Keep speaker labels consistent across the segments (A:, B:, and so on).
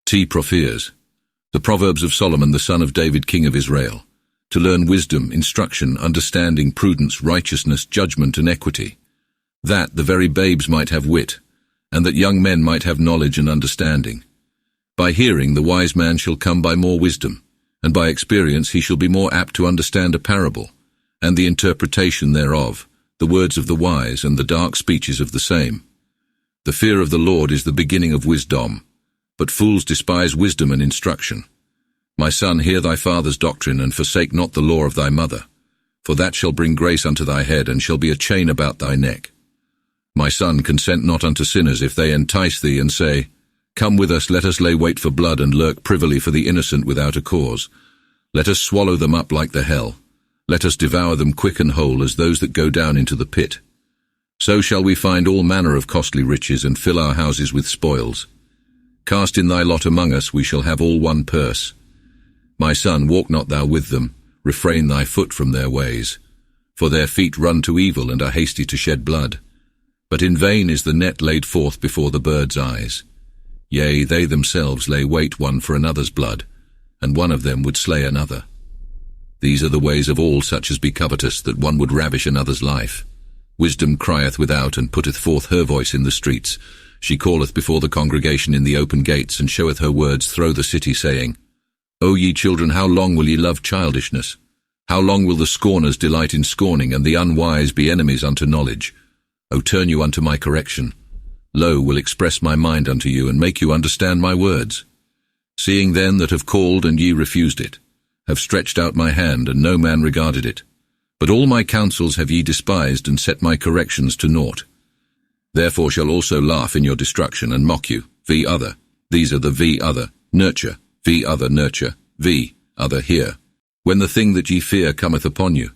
A: Proverbs, the Proverbs of Solomon the son of David king of Israel, to learn wisdom, instruction, understanding, prudence, righteousness, judgment, and equity, that the very babes might have wit, and that young men might have knowledge and understanding. By hearing the wise man shall come by more wisdom, and by experience he shall be more apt to understand a parable, and the interpretation thereof, the words of the wise, and the dark speeches of the same. The fear of the Lord is the beginning of wisdom, but fools despise wisdom and instruction. My son, hear thy father's doctrine, and forsake not the law of thy mother, for that shall bring grace unto thy head, and shall be a chain about thy neck. My son, consent not unto sinners if they entice thee, and say, Come with us, let us lay wait for blood, and lurk privily for the innocent without a cause. Let us swallow them up like the hell. Let us devour them quick and whole as those that go down into the pit. So shall we find all manner of costly riches, and fill our houses with spoils. Cast in thy lot among us, we shall have all one purse. My son, walk not thou with them, refrain thy foot from their ways. For their feet run to evil, and are hasty to shed blood. But in vain is the net laid forth before the birds' eyes. Yea, they themselves lay wait one for another's blood, and one of them would slay another. These are the ways of all such as be covetous, that one would ravish another's life. Wisdom crieth without, and putteth forth her voice in the streets. She calleth before the congregation in the open gates, and showeth her words through the city, saying, O ye children, how long will ye love childishness? How long will the scorners delight in scorning, and the unwise be enemies unto knowledge? O turn you unto my correction. Lo, will express my mind unto you, and make you understand my words. Seeing then that have called, and ye refused it, have stretched out my hand, and no man regarded it. But all my counsels have ye despised, and set my corrections to naught. Therefore shall also laugh in your destruction, and mock you. V other. These are the V other. Nurture. V other nurture. V other hear. When the thing that ye fear cometh upon you,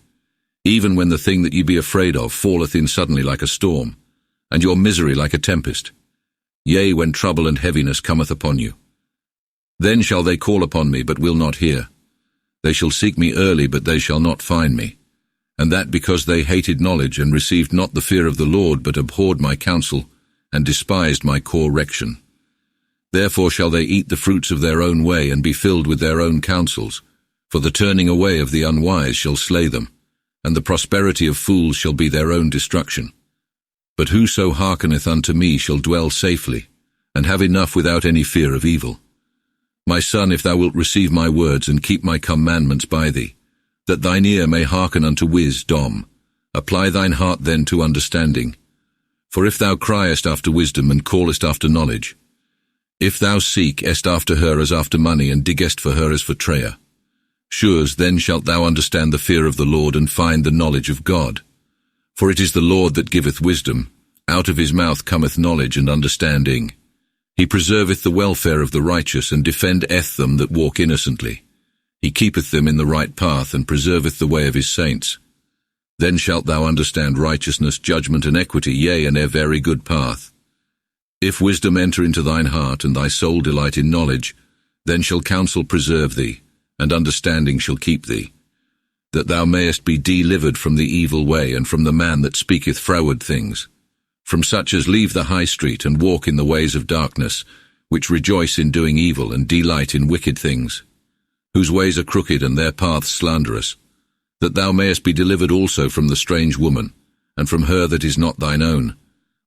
A: even when the thing that ye be afraid of falleth in suddenly like a storm, and your misery like a tempest. Yea, when trouble and heaviness cometh upon you. Then shall they call upon me, but will not hear. They shall seek me early, but they shall not find me. And that because they hated knowledge, and received not the fear of the Lord, but abhorred my counsel, and despised my correction. Therefore shall they eat the fruits of their own way, and be filled with their own counsels. For the turning away of the unwise shall slay them, and the prosperity of fools shall be their own destruction. But whoso hearkeneth unto me shall dwell safely, and have enough without any fear of evil. My son, if thou wilt receive my words, and keep my commandments by thee, that thine ear may hearken unto wisdom, apply thine heart then to understanding. For if thou criest after wisdom, and callest after knowledge, if thou seekest after her as after money, and diggest for her as for treasure, sures then shalt thou understand the fear of the Lord, and find the knowledge of God. For it is the Lord that giveth wisdom, out of his mouth cometh knowledge and understanding. He preserveth the welfare of the righteous, and defendeth them that walk innocently. He keepeth them in the right path, and preserveth the way of his saints. Then shalt thou understand righteousness, judgment, and equity, yea, and a very good path. If wisdom enter into thine heart, and thy soul delight in knowledge, then shall counsel preserve thee, and understanding shall keep thee, that thou mayest be delivered from the evil way, and from the man that speaketh froward things, from such as leave the high street, and walk in the ways of darkness, which rejoice in doing evil, and delight in wicked things, whose ways are crooked, and their paths slanderous, that thou mayest be delivered also from the strange woman, and from her that is not thine own,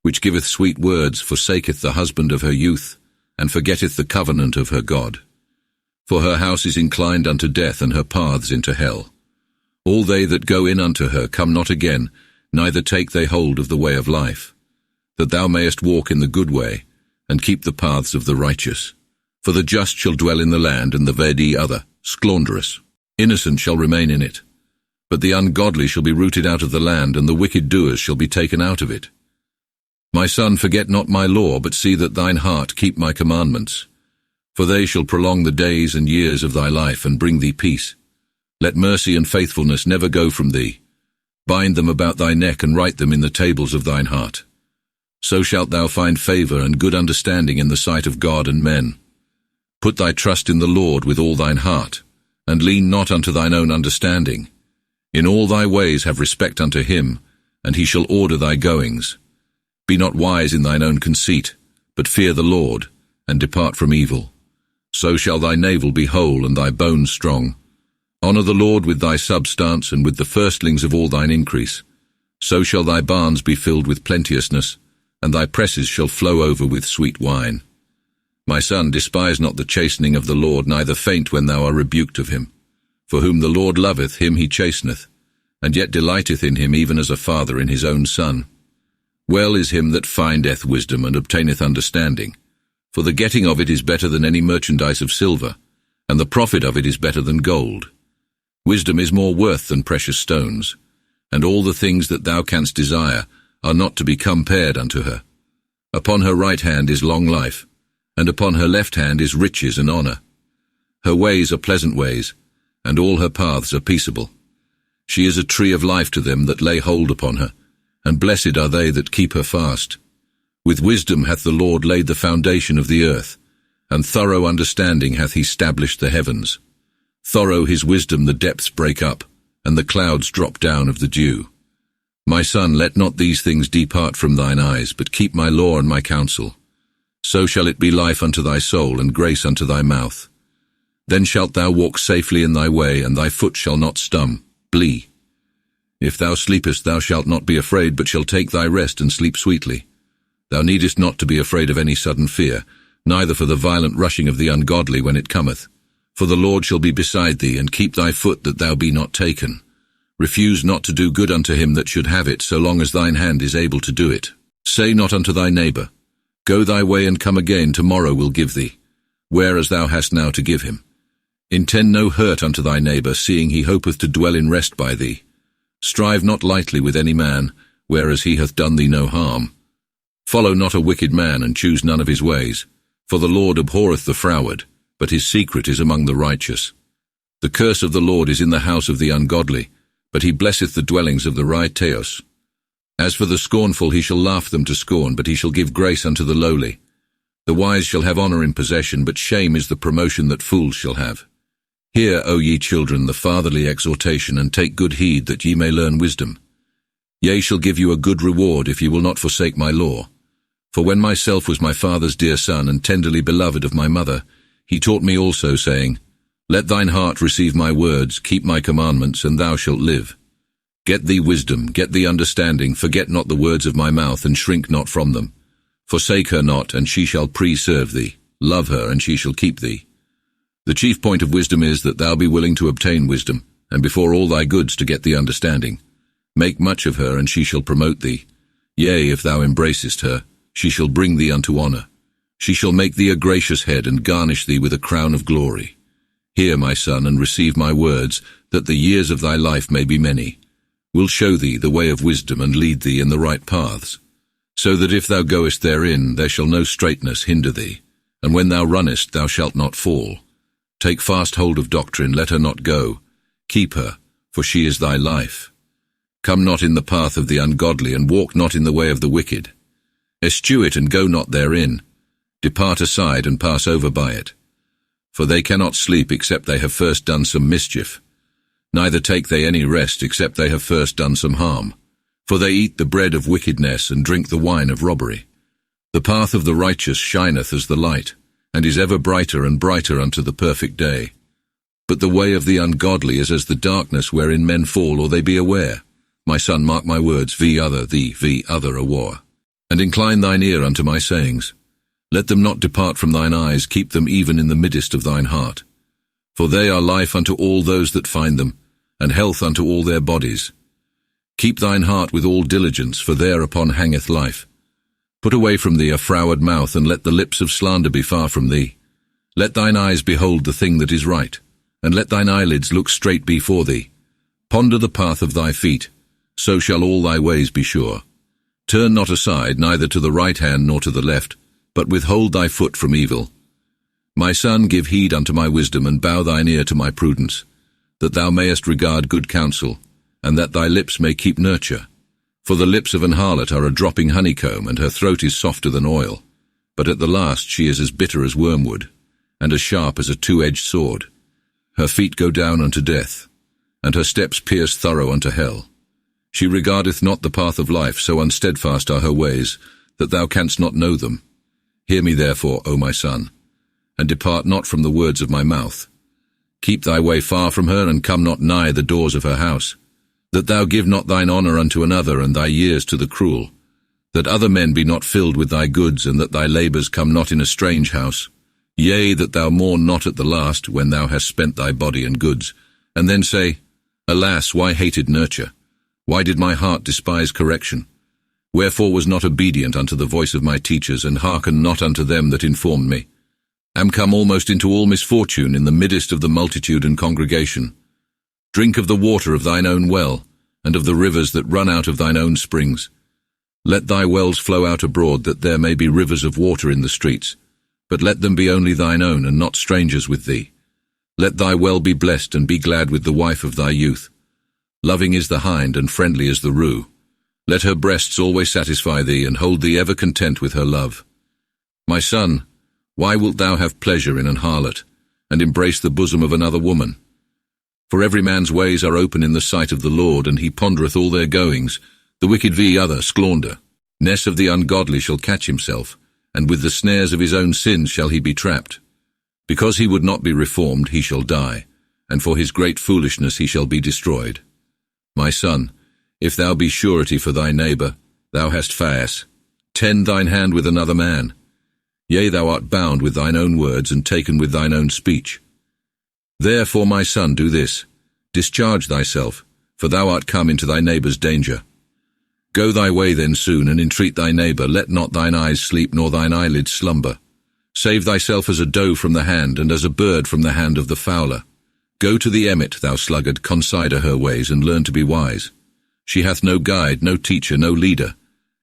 A: which giveth sweet words, forsaketh the husband of her youth, and forgetteth the covenant of her God. For her house is inclined unto death, and her paths into hell. All they that go in unto her come not again, neither take they hold of the way of life, that thou mayest walk in the good way, and keep the paths of the righteous. For the just shall dwell in the land, and the vedi other, slanderous. Innocent shall remain in it. But the ungodly shall be rooted out of the land, and the wicked doers shall be taken out of it. My son, forget not my law, but see that thine heart keep my commandments. For they shall prolong the days and years of thy life, and bring thee peace. Let mercy and faithfulness never go from thee. Bind them about thy neck, and write them in the tables of thine heart. So shalt thou find favor and good understanding in the sight of God and men. Put thy trust in the Lord with all thine heart, and lean not unto thine own understanding. In all thy ways have respect unto him, and he shall order thy goings. Be not wise in thine own conceit, but fear the Lord, and depart from evil. so shall thy navel be whole and thy bones strong. Honour the Lord with thy substance and with the firstlings of all thine increase. So shall thy barns be filled with plenteousness, and thy presses shall flow over with sweet wine. My son, despise not the chastening of the Lord, neither faint when thou art rebuked of him. For whom the Lord loveth, him he chasteneth, and yet delighteth in him even as a father in his own son. Well is him that findeth wisdom and obtaineth understanding, for the getting of it is better than any merchandise of silver, and the profit of it is better than gold. Wisdom is more worth than precious stones, and all the things that thou canst desire are not to be compared unto her. Upon her right hand is long life, and upon her left hand is riches and honour. Her ways are pleasant ways, and all her paths are peaceable. She is a tree of life to them that lay hold upon her, and blessed are they that keep her fast. With wisdom hath the Lord laid the foundation of the earth, and thorough understanding hath he stablished the heavens. Thorough his wisdom the depths break up, and the clouds drop down of the dew. My son, let not these things depart from thine eyes, but keep my law and my counsel. So shall it be life unto thy soul, and grace unto thy mouth. Then shalt thou walk safely in thy way, and thy foot shall not stumble. If thou sleepest, thou shalt not be afraid, but shalt take thy rest and sleep sweetly. Thou needest not to be afraid of any sudden fear, neither for the violent rushing of the ungodly when it cometh. For the Lord shall be beside thee, and keep thy foot that thou be not taken. Refuse not to do good unto him that should have it, so long as thine hand is able to do it. Say not unto thy neighbour, Go thy way and come again, tomorrow will give thee, whereas thou hast now to give him. Intend no hurt unto thy neighbour, seeing he hopeth to dwell in rest by thee. Strive not lightly with any man, whereas he hath done thee no harm. Follow not a wicked man, and choose none of his ways, for the Lord abhorreth the froward, but his secret is among the righteous. The curse of the Lord is in the house of the ungodly, but he blesseth the dwellings of the righteous. As for the scornful, he shall laugh them to scorn, but he shall give grace unto the lowly. The wise shall have honour in possession, but shame is the promotion that fools shall have. Hear, O ye children, the fatherly exhortation, and take good heed that ye may learn wisdom. Yea, shall give you a good reward if ye will not forsake my law. For when myself was my father's dear son, and tenderly beloved of my mother, he taught me also, saying, Let thine heart receive my words, keep my commandments, and thou shalt live. Get thee wisdom, get thee understanding, forget not the words of my mouth, and shrink not from them. Forsake her not, and she shall preserve thee. Love her, and she shall keep thee. The chief point of wisdom is that thou be willing to obtain wisdom, and before all thy goods to get thee understanding. Make much of her, and she shall promote thee. Yea, if thou embracest her, she shall bring thee unto honour. She shall make thee a gracious head, and garnish thee with a crown of glory. Hear, my son, and receive my words, that the years of thy life may be many. Will show thee the way of wisdom, and lead thee in the right paths, so that if thou goest therein, there shall no straitness hinder thee, and when thou runnest, thou shalt not fall. Take fast hold of doctrine, let her not go. Keep her, for she is thy life. Come not in the path of the ungodly, and walk not in the way of the wicked. Eschew it, and go not therein. Depart aside, and pass over by it. For they cannot sleep except they have first done some mischief. Neither take they any rest except they have first done some harm. For they eat the bread of wickedness, and drink the wine of robbery. The path of the righteous shineth as the light, and is ever brighter and brighter unto the perfect day. But the way of the ungodly is as the darkness wherein men fall, or they be aware. My son, mark my words, v other a war. And incline thine ear unto my sayings. Let them not depart from thine eyes, keep them even in the midst of thine heart. For they are life unto all those that find them, and health unto all their bodies. Keep thine heart with all diligence, for thereupon hangeth life. Put away from thee a froward mouth, and let the lips of slander be far from thee. Let thine eyes behold the thing that is right, and let thine eyelids look straight before thee. Ponder the path of thy feet, so shall all thy ways be sure. Turn not aside, neither to the right hand nor to the left, but withhold thy foot from evil. My son, give heed unto my wisdom, and bow thine ear to my prudence, that thou mayest regard good counsel, and that thy lips may keep nurture. For the lips of an harlot are a dropping honeycomb, and her throat is softer than oil. But at the last she is as bitter as wormwood, and as sharp as a two-edged sword. Her feet go down unto death, and her steps pierce thorough unto hell. She regardeth not the path of life, so unsteadfast are her ways, that thou canst not know them. Hear me therefore, O my son, and depart not from the words of my mouth. Keep thy way far from her, and come not nigh the doors of her house, that thou give not thine honour unto another, and thy years to the cruel, that other men be not filled with thy goods, and that thy labours come not in a strange house. Yea, that thou mourn not at the last, when thou hast spent thy body and goods, and then say, Alas, why hated nurture? Why did my heart despise correction? Wherefore was not obedient unto the voice of my teachers, and hearkened not unto them that informed me? Am come almost into all misfortune in the midst of the multitude and congregation. Drink of the water of thine own well, and of the rivers that run out of thine own springs. Let thy wells flow out abroad, that there may be rivers of water in the streets. But let them be only thine own, and not strangers with thee. Let thy well be blessed, and be glad with the wife of thy youth. Loving is the hind, and friendly is the rue. Let her breasts always satisfy thee, and hold thee ever content with her love. My son, why wilt thou have pleasure in an harlot, and embrace the bosom of another woman? For every man's ways are open in the sight of the Lord, and he pondereth all their goings. The wicked other squander. Ness of the ungodly shall catch himself, and with the snares of his own sins shall he be trapped. Because he would not be reformed, he shall die, and for his great foolishness he shall be destroyed. My son, if thou be surety for thy neighbour, thou hast faes. Tend thine hand with another man. Yea, thou art bound with thine own words, and taken with thine own speech. Therefore, my son, do this. Discharge thyself, for thou art come into thy neighbour's danger. Go thy way then soon, and entreat thy neighbour. Let not thine eyes sleep, nor thine eyelids slumber. Save thyself as a doe from the hand, and as a bird from the hand of the fowler. Go to the emmet, thou sluggard, consider her ways, and learn to be wise. She hath no guide, no teacher, no leader.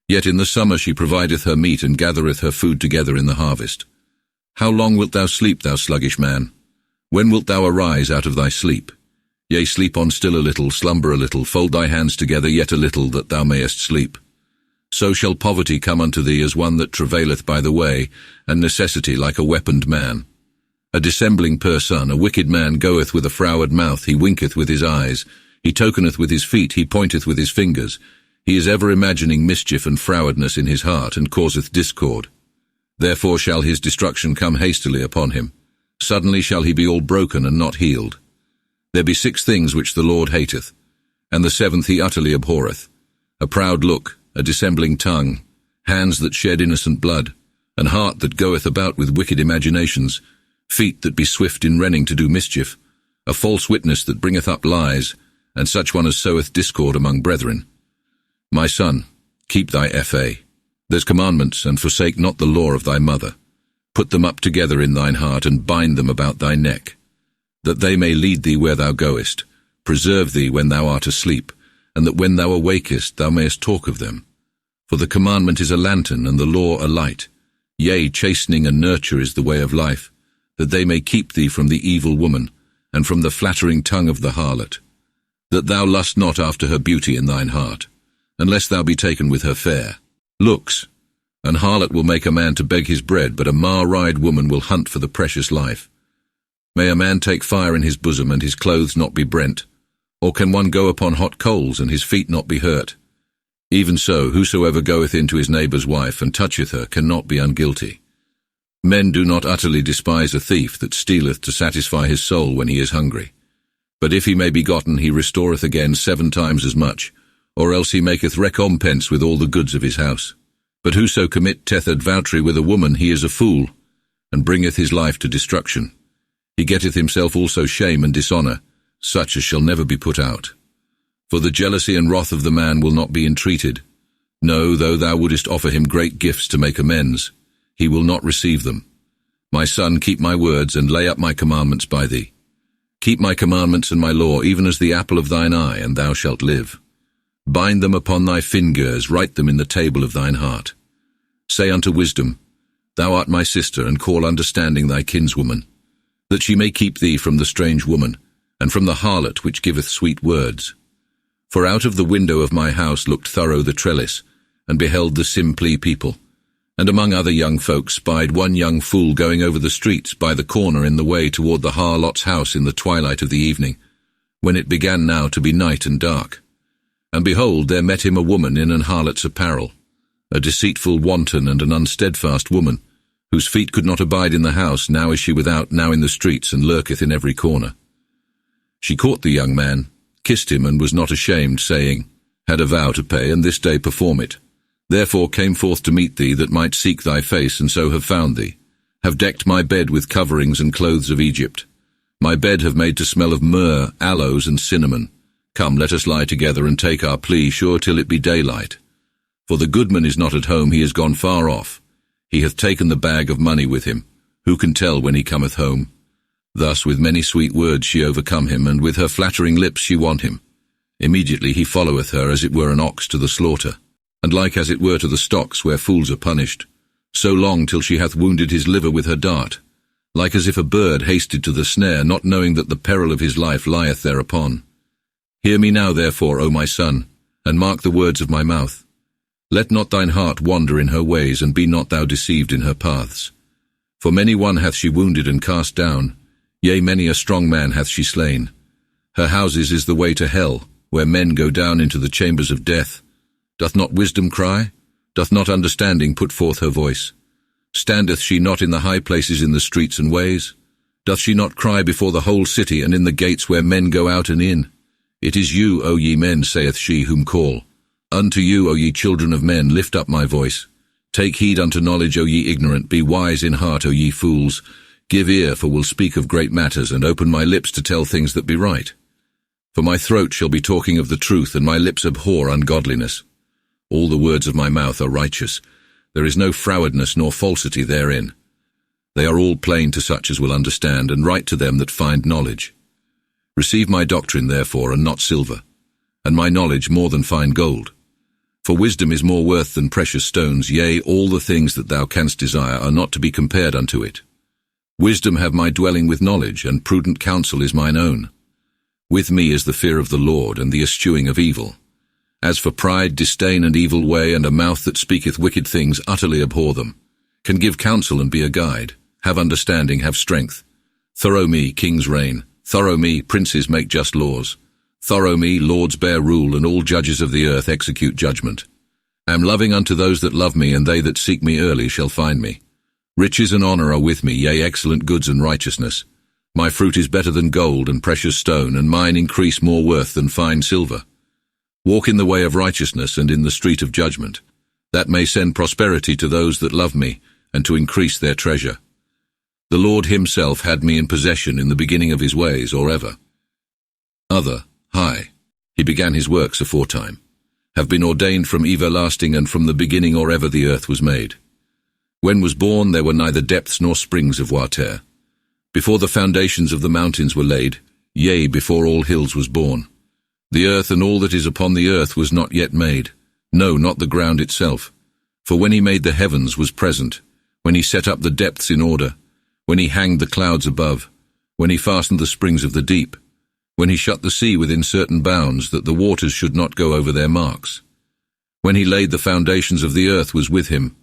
A: Yet in the summer she provideth her meat, and gathereth her food together in the harvest. How long wilt thou sleep, thou sluggish man? When wilt thou arise out of thy sleep? Yea, sleep on still a little, slumber a little, fold thy hands together yet a little, that thou mayest sleep. So shall poverty come unto thee as one that travaileth by the way, and necessity like a weaponed man. A dissembling person, a wicked man goeth with a froward mouth, he winketh with his eyes, he tokeneth with his feet, he pointeth with his fingers. He is ever imagining mischief and frowardness in his heart, and causeth discord. Therefore shall his destruction come hastily upon him. Suddenly shall he be all broken and not healed. There be 6 things which the Lord hateth, and the 7th he utterly abhorreth: a proud look, a dissembling tongue, hands that shed innocent blood, an heart that goeth about with wicked imaginations, feet that be swift in running to do mischief, a false witness that bringeth up lies, and such one as soweth discord among brethren. My son, keep thy There's commandments, and forsake not the law of thy mother. Put them up together in thine heart, and bind them about thy neck, that they may lead thee where thou goest, preserve thee when thou art asleep, and that when thou awakest thou mayest talk of them. For the commandment is a lantern, and the law a light. Yea, chastening and nurture is the way of life, that they may keep thee from the evil woman, and from the flattering tongue of the harlot. That thou lust not after her beauty in thine heart, unless thou be taken with her fair looks. An harlot will make a man to beg his bread, but a mar-eyed woman will hunt for the precious life. May a man take fire in his bosom, and his clothes not be brent? Or can one go upon hot coals, and his feet not be hurt? Even so, whosoever goeth into his neighbour's wife, and toucheth her, cannot be unguilty. Men do not utterly despise a thief that stealeth to satisfy his soul when he is hungry. But if he may be gotten, he restoreth again 7 times as much, or else he maketh recompense with all the goods of his house. But whoso committeth advoutry with a woman, he is a fool, and bringeth his life to destruction. He getteth himself also shame and dishonour, such as shall never be put out. For the jealousy and wrath of the man will not be entreated. No, though thou wouldest offer him great gifts to make amends, he will not receive them. My son, keep my words, and lay up my commandments by thee. Keep my commandments and my law, even as the apple of thine eye, and thou shalt live. Bind them upon thy fingers, write them in the table of thine heart. Say unto wisdom, Thou art my sister, and call understanding thy kinswoman, that she may keep thee from the strange woman, and from the harlot which giveth sweet words. For out of the window of my house looked thorough the trellis, and beheld the simply people, and among other young folks spied one young fool going over the streets by the corner in the way toward the harlot's house in the twilight of the evening, when it began now to be night and dark. And behold, there met him a woman in an harlot's apparel, a deceitful wanton and an unsteadfast woman, whose feet could not abide in the house, now is she without, now in the streets, and lurketh in every corner. She caught the young man, kissed him, and was not ashamed, saying, Had a vow to pay, and this day perform it. Therefore came forth to meet thee, that might seek thy face, and so have found thee. Have decked my bed with coverings and clothes of Egypt. My bed have made to smell of myrrh, aloes, and cinnamon. Come, let us lie together, and take our plea, sure till it be daylight. For the goodman is not at home, he is gone far off. He hath taken the bag of money with him. Who can tell when he cometh home? Thus with many sweet words she overcome him, and with her flattering lips she won him. Immediately he followeth her as it were an ox to the slaughter, and like as it were to the stocks where fools are punished, so long till she hath wounded his liver with her dart, like as if a bird hasted to the snare, not knowing that the peril of his life lieth thereupon. Hear me now therefore, O my son, and mark the words of my mouth. Let not thine heart wander in her ways, and be not thou deceived in her paths. For many one hath she wounded and cast down, yea, many a strong man hath she slain. Her houses is the way to hell, where men go down into the chambers of death. Doth not wisdom cry? Doth not understanding put forth her voice? Standeth she not in the high places in the streets and ways? Doth she not cry before the whole city, and in the gates where men go out and in? It is you, O ye men, saith she, whom call. Unto you, O ye children of men, lift up my voice. Take heed unto knowledge, O ye ignorant, be wise in heart, O ye fools. Give ear, for will speak of great matters, and open my lips to tell things that be right. For my throat shall be talking of the truth, and my lips abhor ungodliness. All the words of my mouth are righteous. There is no frowardness nor falsity therein. They are all plain to such as will understand, and right to them that find knowledge. Receive my doctrine, therefore, and not silver, and my knowledge more than fine gold. For wisdom is more worth than precious stones, yea, all the things that thou canst desire are not to be compared unto it. Wisdom have my dwelling with knowledge, and prudent counsel is mine own. With me is the fear of the Lord, and the eschewing of evil. As for pride, disdain, and evil way, and a mouth that speaketh wicked things, utterly abhor them. Can give counsel and be a guide, have understanding, have strength. Thorough me, kings reign. Thorough me, princes make just laws. Thorough me, lords bear rule, and all judges of the earth execute judgment. Am loving unto those that love me, and they that seek me early shall find me. Riches and honour are with me, yea, excellent goods and righteousness. My fruit is better than gold and precious stone, and mine increase more worth than fine silver. Walk in the way of righteousness, and in the street of judgment, that may send prosperity to those that love me, and to increase their treasure. The Lord himself had me in possession in the beginning of his ways, or ever. Other, high, he began his works aforetime, have been ordained from everlasting, and from the beginning or ever the earth was made. When was born, there were neither depths nor springs of water. Before the foundations of the mountains were laid, yea, before all hills was born. The earth and all that is upon the earth was not yet made, no, not the ground itself. For when he made the heavens was present, when he set up the depths in order, when he hanged the clouds above, when he fastened the springs of the deep, when he shut the sea within certain bounds, that the waters should not go over their marks. When he laid the foundations of the earth was with him,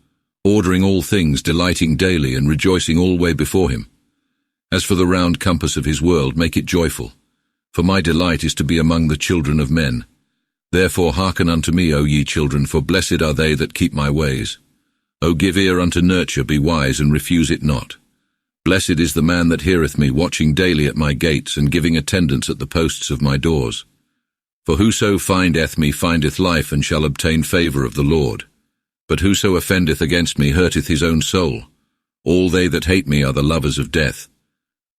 A: ordering all things, delighting daily, and rejoicing alway before him. As for the round compass of his world, make it joyful. For my delight is to be among the children of men. Therefore hearken unto me, O ye children, for blessed are they that keep my ways. O give ear unto nurture, be wise, and refuse it not. Blessed is the man that heareth me, watching daily at my gates, and giving attendance at the posts of my doors. For whoso findeth me findeth life, and shall obtain favour of the Lord. But whoso offendeth against me hurteth his own soul. All they that hate me are the lovers of death.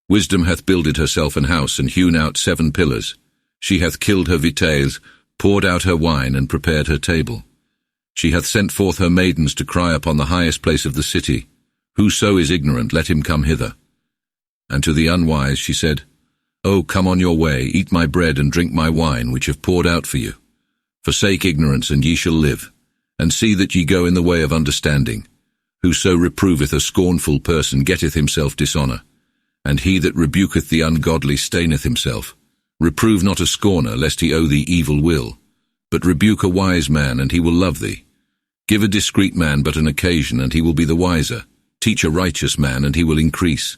A: Wisdom hath builded herself an house, and hewn out 7 pillars. She hath killed her vitails, poured out her wine, and prepared her table. She hath sent forth her maidens to cry upon the highest place of the city. Whoso is ignorant, let him come hither. And to the unwise she said, O come on your way, eat my bread, and drink my wine, which have poured out for you. Forsake ignorance, and ye shall live, and see that ye go in the way of understanding. Whoso reproveth a scornful person getteth himself dishonour, and he that rebuketh the ungodly staineth himself. Reprove not a scorner, lest he owe thee evil will, but rebuke a wise man, and he will love thee. Give a discreet man but an occasion, and he will be the wiser. Teach a righteous man, and he will increase.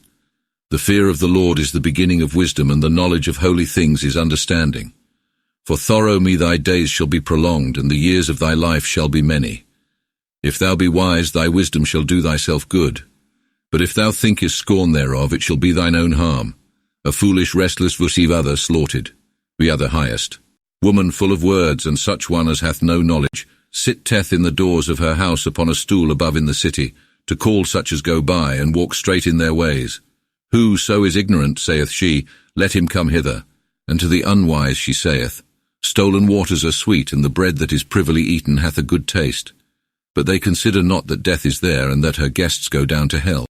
A: The fear of the Lord is the beginning of wisdom, and the knowledge of holy things is understanding. For thorough me thy days shall be prolonged, and the years of thy life shall be many. If thou be wise, thy wisdom shall do thyself good. But if thou thinkest scorn thereof, it shall be thine own harm. A foolish restless receive other slaughtered, the other highest. Woman full of words, and such one as hath no knowledge, sitteth in the doors of her house upon a stool above in the city, to call such as go by, and walk straight in their ways. Who so is ignorant, saith she, let him come hither. And to the unwise she saith, stolen waters are sweet, and the bread that is privily eaten hath a good taste. But they consider not that death is there, and that her guests go down to hell.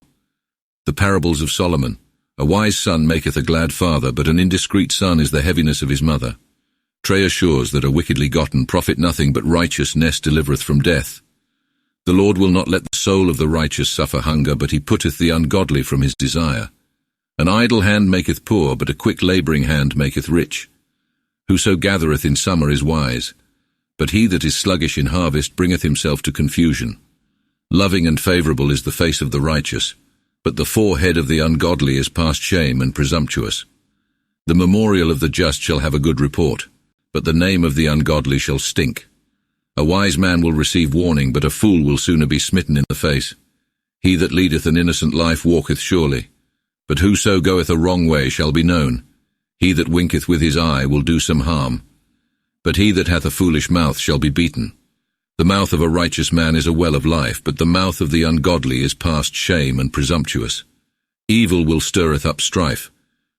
A: The parables of Solomon. A wise son maketh a glad father, but an indiscreet son is the heaviness of his mother. Treasures that are wickedly gotten profit nothing, but righteousness delivereth from death. The Lord will not let the soul of the righteous suffer hunger, but he putteth the ungodly from his desire. An idle hand maketh poor, but a quick labouring hand maketh rich. Whoso gathereth in summer is wise, but he that is sluggish in harvest bringeth himself to confusion. Loving and favourable is the face of the righteous, but the forehead of the ungodly is past shame and presumptuous. The memorial of the just shall have a good report, but the name of the ungodly shall stink. A wise man will receive warning, but a fool will sooner be smitten in the face. He that leadeth an innocent life walketh surely, but whoso goeth a wrong way shall be known. He that winketh with his eye will do some harm, but he that hath a foolish mouth shall be beaten. The mouth of a righteous man is a well of life, but the mouth of the ungodly is past shame and presumptuous. Evil will stirreth up strife,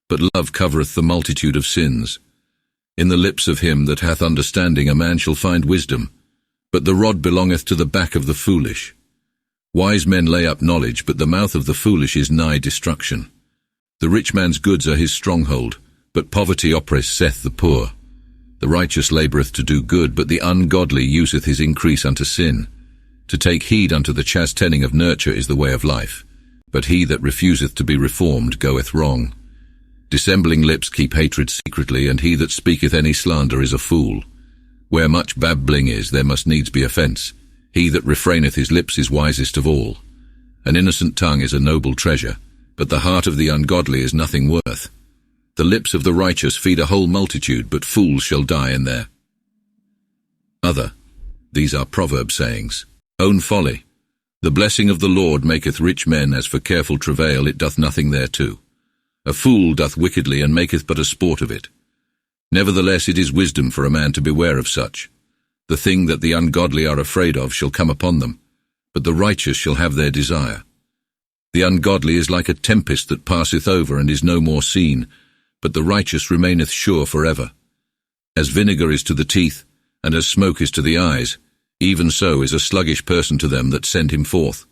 A: but love covereth the multitude of sins. In the lips of him that hath understanding a man shall find wisdom, but the rod belongeth to the back of the foolish. Wise men lay up knowledge, but the mouth of the foolish is nigh destruction. The rich man's goods are his stronghold, but poverty oppresseth the poor. The righteous laboureth to do good, but the ungodly useth his increase unto sin. To take heed unto the chastening of nurture is the way of life, but he that refuseth to be reformed goeth wrong. Dissembling lips keep hatred secretly, and he that speaketh any slander is a fool. Where much babbling is, there must needs be offence. He that refraineth his lips is wisest of all. An innocent tongue is a noble treasure, but the heart of the ungodly is nothing worth. The lips of the righteous feed a whole multitude, but fools shall die in there. Other. These are proverb sayings. Own folly. The blessing of the Lord maketh rich men, as for careful travail it doth nothing thereto. A fool doth wickedly, and maketh but a sport of it. Nevertheless it is wisdom for a man to beware of such. The thing that the ungodly are afraid of shall come upon them, but the righteous shall have their desire. The ungodly is like a tempest that passeth over, and is no more seen, but the righteous remaineth sure for ever. As vinegar is to the teeth, and as smoke is to the eyes, even so is a sluggish person to them that send him forth.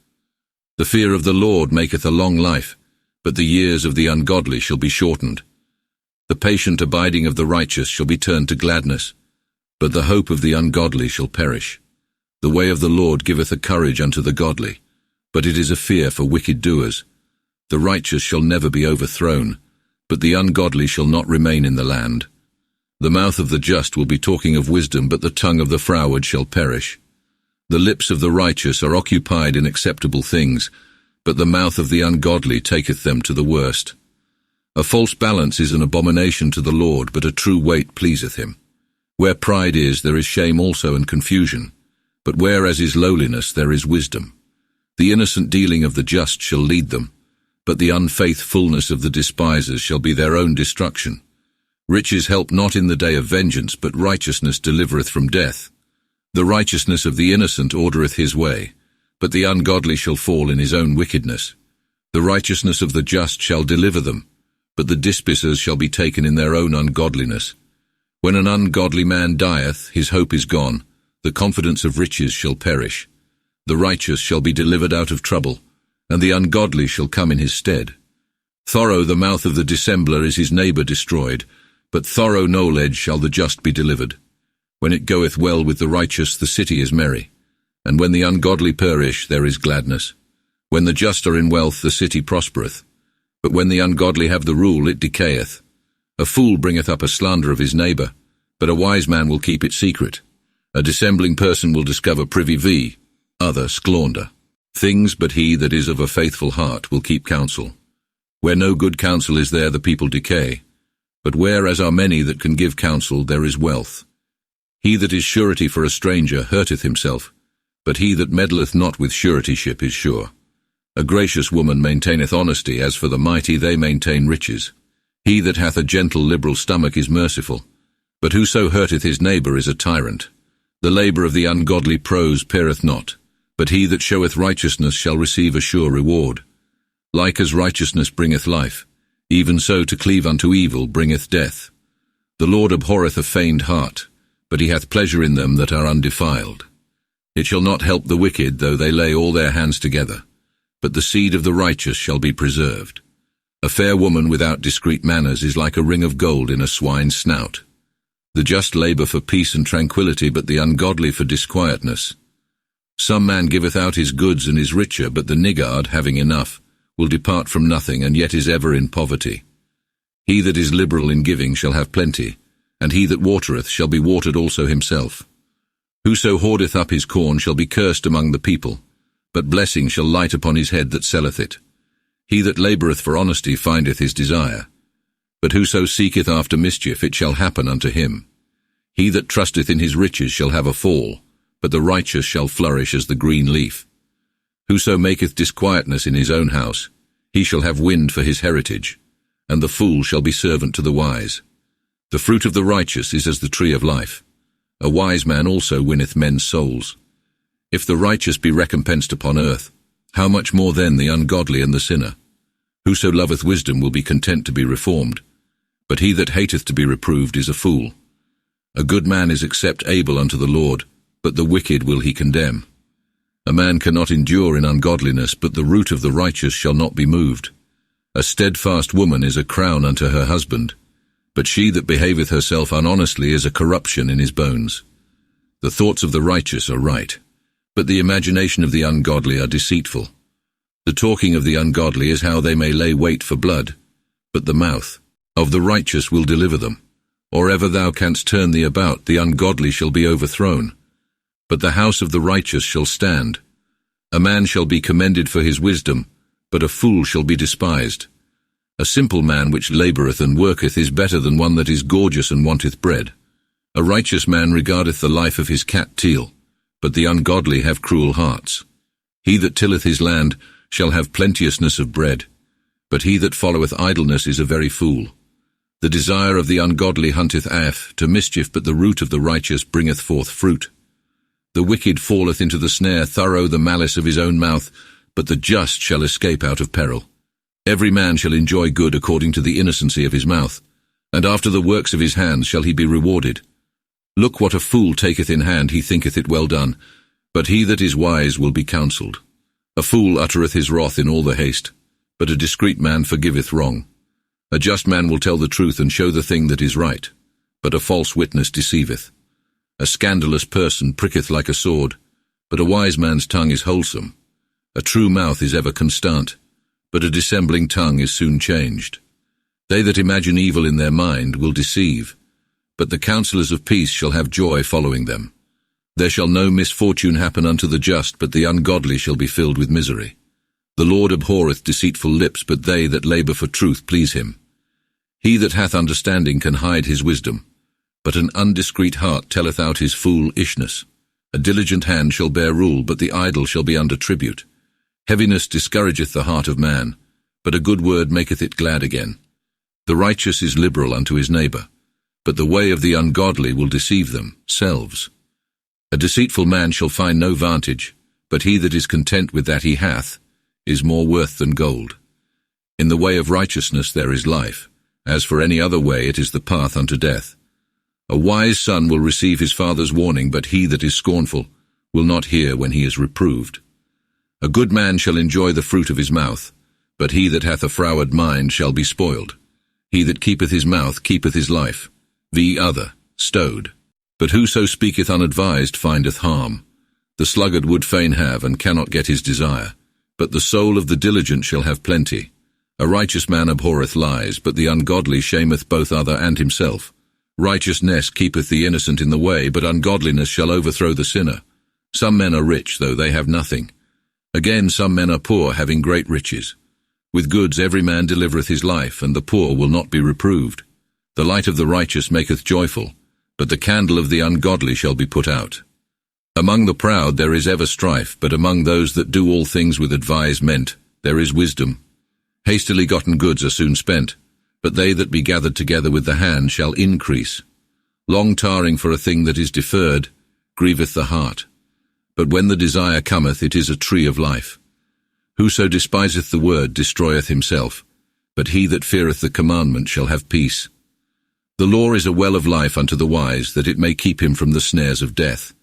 A: The fear of the Lord maketh a long life, but the years of the ungodly shall be shortened. The patient abiding of the righteous shall be turned to gladness, but the hope of the ungodly shall perish. The way of the Lord giveth a courage unto the godly, but it is a fear for wicked doers. The righteous shall never be overthrown, but the ungodly shall not remain in the land. The mouth of the just will be talking of wisdom, but the tongue of the froward shall perish. The lips of the righteous are occupied in acceptable things, but the mouth of the ungodly taketh them to the worst. A false balance is an abomination to the Lord, but a true weight pleaseth him. Where pride is, there is shame also and confusion, but whereas is lowliness, there is wisdom. The innocent dealing of the just shall lead them, but the unfaithfulness of the despisers shall be their own destruction. Riches help not in the day of vengeance, but righteousness delivereth from death. The righteousness of the innocent ordereth his way, but the ungodly shall fall in his own wickedness. The righteousness of the just shall deliver them, but the despisers shall be taken in their own ungodliness. When an ungodly man dieth, his hope is gone, the confidence of riches shall perish. The righteous shall be delivered out of trouble, and the ungodly shall come in his stead. Thorough the mouth of the dissembler is his neighbour destroyed, but thorough knowledge shall the just be delivered. When it goeth well with the righteous, the city is merry, and when the ungodly perish, there is gladness. When the just are in wealth, the city prospereth, but when the ungodly have the rule, it decayeth. A fool bringeth up a slander of his neighbour, but a wise man will keep it secret. A dissembling person will discover privy, other squander things, but he that is of a faithful heart will keep counsel. Where no good counsel is, there the people decay, but whereas are many that can give counsel, there is wealth. He that is surety for a stranger hurteth himself, but he that meddleth not with suretyship is sure. A gracious woman maintaineth honesty, as for the mighty they maintain riches. He that hath a gentle liberal stomach is merciful, but whoso hurteth his neighbour is a tyrant. The labour of the ungodly prose pereth not, but he that showeth righteousness shall receive a sure reward. Like as righteousness bringeth life, even so to cleave unto evil bringeth death. The Lord abhorreth a feigned heart, but he hath pleasure in them that are undefiled. It shall not help the wicked, though they lay all their hands together, but the seed of the righteous shall be preserved. A fair woman without discreet manners is like a ring of gold in a swine's snout. The just labour for peace and tranquillity, but the ungodly for disquietness. Some man giveth out his goods and is richer, but the niggard, having enough, will depart from nothing, and yet is ever in poverty. He that is liberal in giving shall have plenty, and he that watereth shall be watered also himself. Whoso hoardeth up his corn shall be cursed among the people, but blessing shall light upon his head that selleth it. He that laboureth for honesty findeth his desire, but whoso seeketh after mischief, it shall happen unto him. He that trusteth in his riches shall have a fall, but the righteous shall flourish as the green leaf. Whoso maketh disquietness in his own house, he shall have wind for his heritage, and the fool shall be servant to the wise. The fruit of the righteous is as the tree of life. A wise man also winneth men's souls. If the righteous be recompensed upon earth, how much more then the ungodly and the sinner? Whoso loveth wisdom will be content to be reformed, but he that hateth to be reproved is a fool. A good man is except able unto the Lord, but the wicked will he condemn. A man cannot endure in ungodliness, but the root of the righteous shall not be moved. A steadfast woman is a crown unto her husband, but she that behaveth herself unhonestly is a corruption in his bones. The thoughts of the righteous are right, but the imagination of the ungodly are deceitful. The talking of the ungodly is how they may lay wait for blood, but the mouth of the righteous will deliver them. Or ever thou canst turn thee about, the ungodly shall be overthrown, but the house of the righteous shall stand. A man shall be commended for his wisdom, but a fool shall be despised. A simple man which laboureth and worketh is better than one that is gorgeous and wanteth bread. A righteous man regardeth the life of his cat teal, but the ungodly have cruel hearts. He that tilleth his land shall have plenteousness of bread, but he that followeth idleness is a very fool. The desire of the ungodly hunteth to mischief, but the root of the righteous bringeth forth fruit. The wicked falleth into the snare, thorough the malice of his own mouth, but the just shall escape out of peril. Every man shall enjoy good according to the innocency of his mouth, and after the works of his hands shall he be rewarded. Look what a fool taketh in hand, he thinketh it well done, but he that is wise will be counselled. A fool uttereth his wrath in all the haste, but a discreet man forgiveth wrong. A just man will tell the truth and show the thing that is right, but a false witness deceiveth. A scandalous person pricketh like a sword, but a wise man's tongue is wholesome. A true mouth is ever constant, but a dissembling tongue is soon changed. They that imagine evil in their mind will deceive, but the counsellors of peace shall have joy following them. There shall no misfortune happen unto the just, but the ungodly shall be filled with misery. The Lord abhorreth deceitful lips, but they that labour for truth please him. He that hath understanding can hide his wisdom, but an undiscreet heart telleth out his foolishness. A diligent hand shall bear rule, but the idle shall be under tribute. Heaviness discourageth the heart of man, but a good word maketh it glad again. The righteous is liberal unto his neighbour, but the way of the ungodly will deceive themselves. A deceitful man shall find no vantage, but he that is content with that he hath is more worth than gold. In the way of righteousness there is life, as for any other way it is the path unto death. A wise son will receive his father's warning, but he that is scornful will not hear when he is reproved. A good man shall enjoy the fruit of his mouth, but he that hath a froward mind shall be spoiled. He that keepeth his mouth keepeth his life. The other, stowed. But whoso speaketh unadvised findeth harm. The sluggard would fain have, and cannot get his desire, but the soul of the diligent shall have plenty. A righteous man abhorreth lies, but the ungodly shameth both other and himself. Righteousness keepeth the innocent in the way, but ungodliness shall overthrow the sinner. Some men are rich, though they have nothing. Again, some men are poor, having great riches. With goods every man delivereth his life, and the poor will not be reproved. The light of the righteous maketh joyful, but the candle of the ungodly shall be put out. Among the proud there is ever strife, but among those that do all things with advisement there is wisdom. Hastily gotten goods are soon spent, but they that be gathered together with the hand shall increase. Long tarring for a thing that is deferred grieveth the heart. But when the desire cometh, it is a tree of life. Whoso despiseth the word destroyeth himself, but he that feareth the commandment shall have peace. The law is a well of life unto the wise, that it may keep him from the snares of death.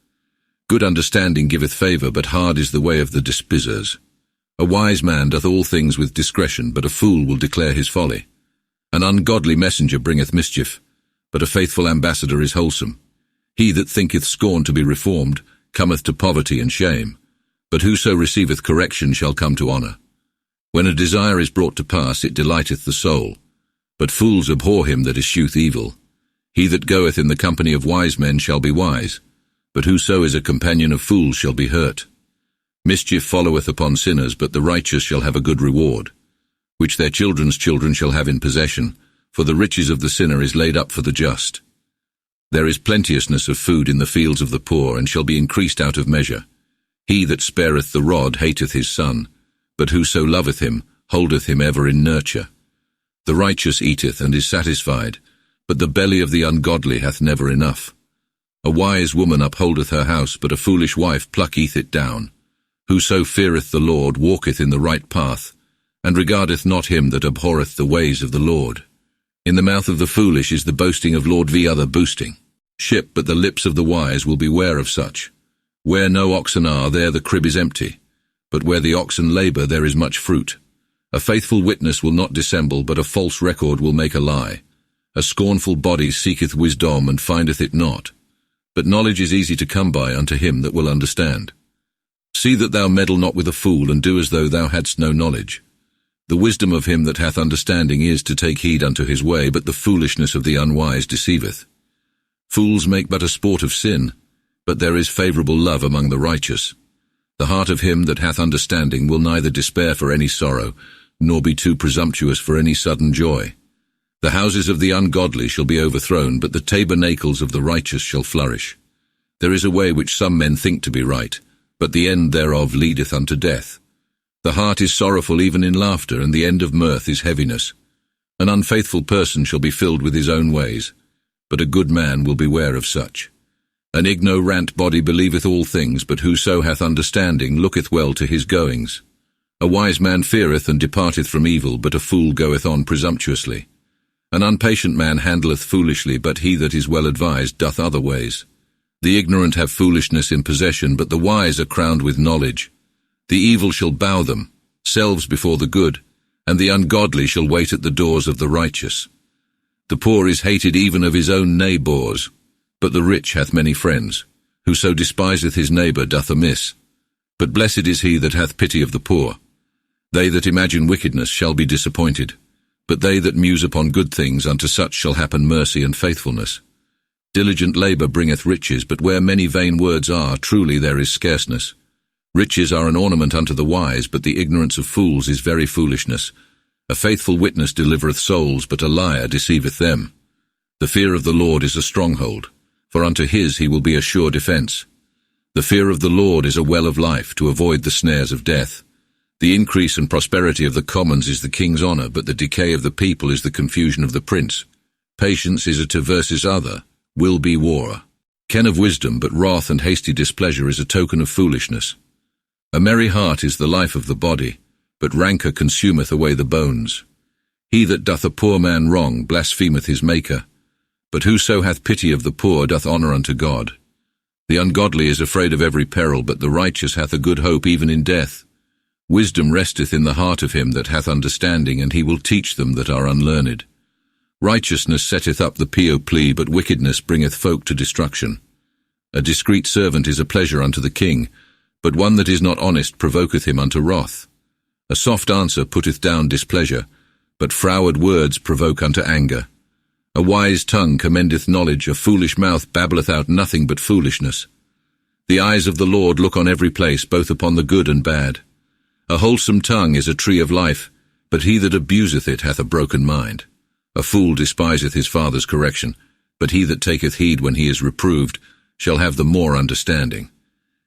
A: Good understanding giveth favour, but hard is the way of the despisers. A wise man doth all things with discretion, but a fool will declare his folly. An ungodly messenger bringeth mischief, but a faithful ambassador is wholesome. He that thinketh scorn to be reformed cometh to poverty and shame, but whoso receiveth correction shall come to honour. When a desire is brought to pass, it delighteth the soul, but fools abhor him that escheweth evil. He that goeth in the company of wise men shall be wise, but whoso is a companion of fools shall be hurt. Mischief followeth upon sinners, but the righteous shall have a good reward, which their children's children shall have in possession, for the riches of the sinner is laid up for the just. There is plenteousness of food in the fields of the poor, and shall be increased out of measure. He that spareth the rod hateth his son, but whoso loveth him holdeth him ever in nurture. The righteous eateth and is satisfied, but the belly of the ungodly hath never enough. A wise woman upholdeth her house, but a foolish wife plucketh it down. Whoso feareth the Lord walketh in the right path, and regardeth not him that abhorreth the ways of the Lord. In the mouth of the foolish is the boasting of Lord v. other boosting. Ship, but the lips of the wise will beware of such. Where no oxen are, there the crib is empty, but where the oxen labour, there is much fruit. A faithful witness will not dissemble, but a false record will make a lie. A scornful body seeketh wisdom, and findeth it not. But knowledge is easy to come by unto him that will understand. See that thou meddle not with a fool, and do as though thou hadst no knowledge. The wisdom of him that hath understanding is to take heed unto his way, but the foolishness of the unwise deceiveth. Fools make but a sport of sin, but there is favourable love among the righteous. The heart of him that hath understanding will neither despair for any sorrow, nor be too presumptuous for any sudden joy. The houses of the ungodly shall be overthrown, but the tabernacles of the righteous shall flourish. There is a way which some men think to be right, but the end thereof leadeth unto death. The heart is sorrowful even in laughter, and the end of mirth is heaviness. An unfaithful person shall be filled with his own ways, but a good man will beware of such. An ignorant body believeth all things, but whoso hath understanding looketh well to his goings. A wise man feareth and departeth from evil, but a fool goeth on presumptuously. An impatient man handleth foolishly, but he that is well advised doth other ways. The ignorant have foolishness in possession, but the wise are crowned with knowledge. The evil shall bow themselves before the good, and the ungodly shall wait at the doors of the righteous. The poor is hated even of his own neighbours, but the rich hath many friends. Whoso despiseth his neighbour doth amiss. But blessed is he that hath pity of the poor. They that imagine wickedness shall be disappointed, but they that muse upon good things, unto such shall happen mercy and faithfulness. Diligent labour bringeth riches, but where many vain words are, truly there is scarceness. Riches are an ornament unto the wise, but the ignorance of fools is very foolishness. A faithful witness delivereth souls, but a liar deceiveth them. The fear of the Lord is a stronghold, for unto his he will be a sure defence. The fear of the Lord is a well of life, to avoid the snares of death. The increase and prosperity of the commons is the king's honour, but the decay of the people is the confusion of the prince. Patience is a to versus other, will be war. Ken of wisdom, but wrath and hasty displeasure is a token of foolishness. A merry heart is the life of the body, but rancour consumeth away the bones. He that doth a poor man wrong blasphemeth his Maker, but whoso hath pity of the poor doth honour unto God. The ungodly is afraid of every peril, but the righteous hath a good hope even in death. Wisdom resteth in the heart of him that hath understanding, and he will teach them that are unlearned. Righteousness setteth up the plea, but wickedness bringeth folk to destruction. A discreet servant is a pleasure unto the king, but one that is not honest provoketh him unto wrath. A soft answer putteth down displeasure, but froward words provoke unto anger. A wise tongue commendeth knowledge, a foolish mouth babbleth out nothing but foolishness. The eyes of the Lord look on every place, both upon the good and bad. A wholesome tongue is a tree of life, but he that abuseth it hath a broken mind. A fool despiseth his father's correction, but he that taketh heed when he is reproved shall have the more understanding.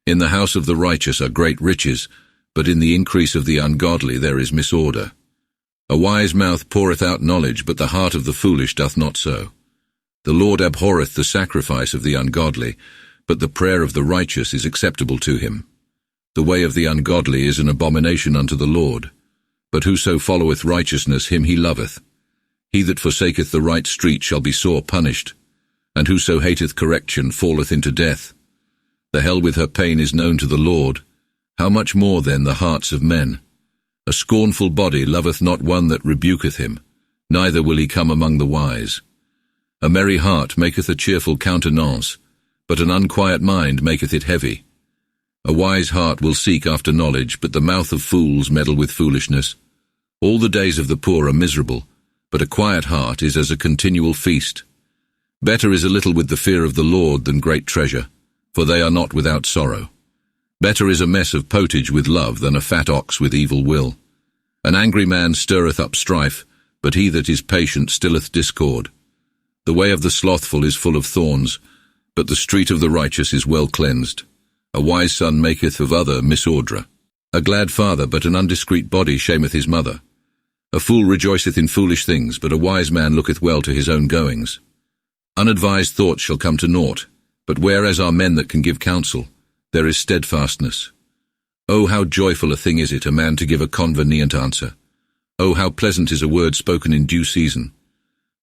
A: In the house of the righteous are great riches, but in the increase of the ungodly there is misorder. A wise mouth poureth out knowledge, but the heart of the foolish doth not so. The Lord abhorreth the sacrifice of the ungodly, but the prayer of the righteous is acceptable to him. The way of the ungodly is an abomination unto the Lord, but whoso followeth righteousness, him he loveth. He that forsaketh the right street shall be sore punished, and whoso hateth correction falleth into death. The hell with her pain is known to the Lord. How much more then the hearts of men? A scornful body loveth not one that rebuketh him, neither will he come among the wise. A merry heart maketh a cheerful countenance, but an unquiet mind maketh it heavy. A wise heart will seek after knowledge, but the mouth of fools meddle with foolishness. All the days of the poor are miserable, but a quiet heart is as a continual feast. Better is a little with the fear of the Lord than great treasure, for they are not without sorrow. Better is a mess of pottage with love than a fat ox with evil will. An angry man stirreth up strife, but he that is patient stilleth discord. The way of the slothful is full of thorns, but the street of the righteous is well cleansed. A wise son maketh of other misorder. A glad father, but an undiscreet body, shameth his mother. A fool rejoiceth in foolish things, but a wise man looketh well to his own goings. Unadvised thoughts shall come to naught, but whereas are men that can give counsel, there is steadfastness. Oh, how joyful a thing is it, a man to give a convenient answer. Oh, how pleasant is a word spoken in due season.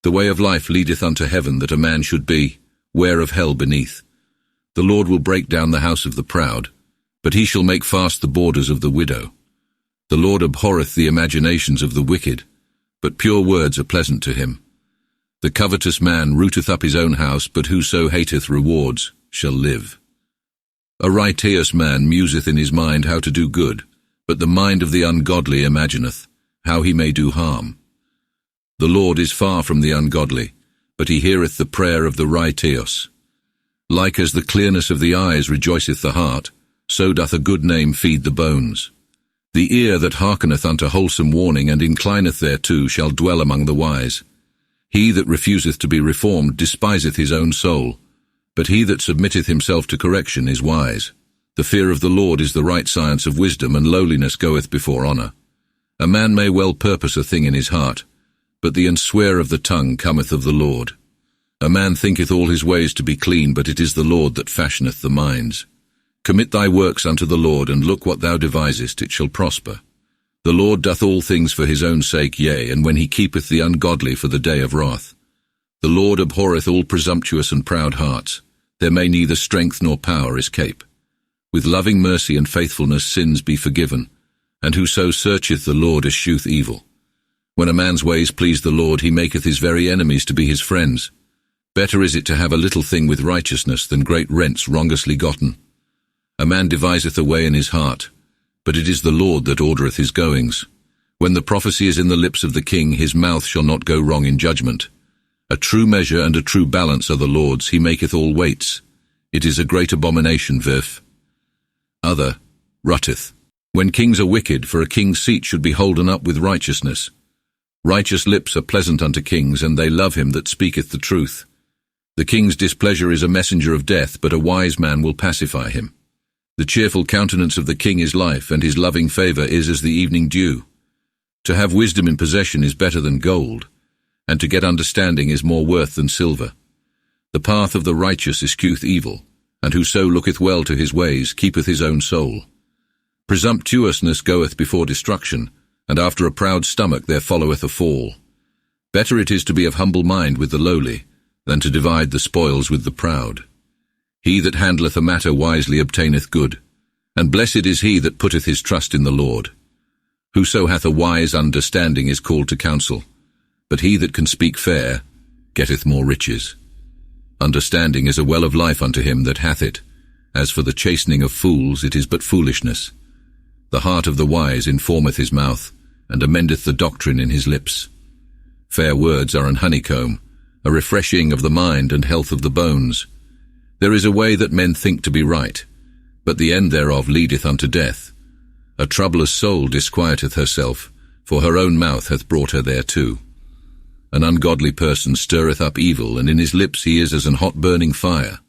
A: The way of life leadeth unto heaven, that a man should be, ware of hell beneath. The Lord will break down the house of the proud, but he shall make fast the borders of the widow. The Lord abhorreth the imaginations of the wicked, but pure words are pleasant to him. The covetous man rooteth up his own house, but whoso hateth rewards shall live. A righteous man museth in his mind how to do good, but the mind of the ungodly imagineth how he may do harm. The Lord is far from the ungodly, but he heareth the prayer of the righteous. Like as the clearness of the eyes rejoiceth the heart, so doth a good name feed the bones. The ear that hearkeneth unto wholesome warning and inclineth thereto shall dwell among the wise. He that refuseth to be reformed despiseth his own soul, but he that submitteth himself to correction is wise. The fear of the Lord is the right science of wisdom, and lowliness goeth before honour. A man may well purpose a thing in his heart, but the unswear of the tongue cometh of the Lord. A man thinketh all his ways to be clean, but it is the Lord that fashioneth the minds. Commit thy works unto the Lord, and look what thou devisest, it shall prosper. The Lord doth all things for his own sake, yea, and when he keepeth the ungodly for the day of wrath. The Lord abhorreth all presumptuous and proud hearts. There may neither strength nor power escape. With loving mercy and faithfulness sins be forgiven, and whoso searcheth the Lord escheweth evil. When a man's ways please the Lord, he maketh his very enemies to be his friends. Better is it to have a little thing with righteousness than great rents wrongously gotten. A man deviseth a way in his heart, but it is the Lord that ordereth his goings. When the prophecy is in the lips of the king, his mouth shall not go wrong in judgment. A true measure and a true balance are the Lord's, he maketh all weights. It is a great abomination, verf. Other, rutteth. When kings are wicked, for a king's seat should be holden up with righteousness. Righteous lips are pleasant unto kings, and they love him that speaketh the truth. The king's displeasure is a messenger of death, but a wise man will pacify him. The cheerful countenance of the king is life, and his loving favour is as the evening dew. To have wisdom in possession is better than gold, and to get understanding is more worth than silver. The path of the righteous escheweth evil, and whoso looketh well to his ways keepeth his own soul. Presumptuousness goeth before destruction, and after a proud stomach there followeth a fall. Better it is to be of humble mind with the lowly, than to divide the spoils with the proud. He that handleth a matter wisely obtaineth good, and blessed is he that putteth his trust in the Lord. Whoso hath a wise understanding is called to counsel, but he that can speak fair getteth more riches. Understanding is a well of life unto him that hath it. As for the chastening of fools, it is but foolishness. The heart of the wise informeth his mouth, and amendeth the doctrine in his lips. Fair words are an honeycomb, a refreshing of the mind and health of the bones. There is a way that men think to be right, but the end thereof leadeth unto death. A troublous soul disquieteth herself, for her own mouth hath brought her thereto. An ungodly person stirreth up evil, and in his lips he is as an hot burning fire.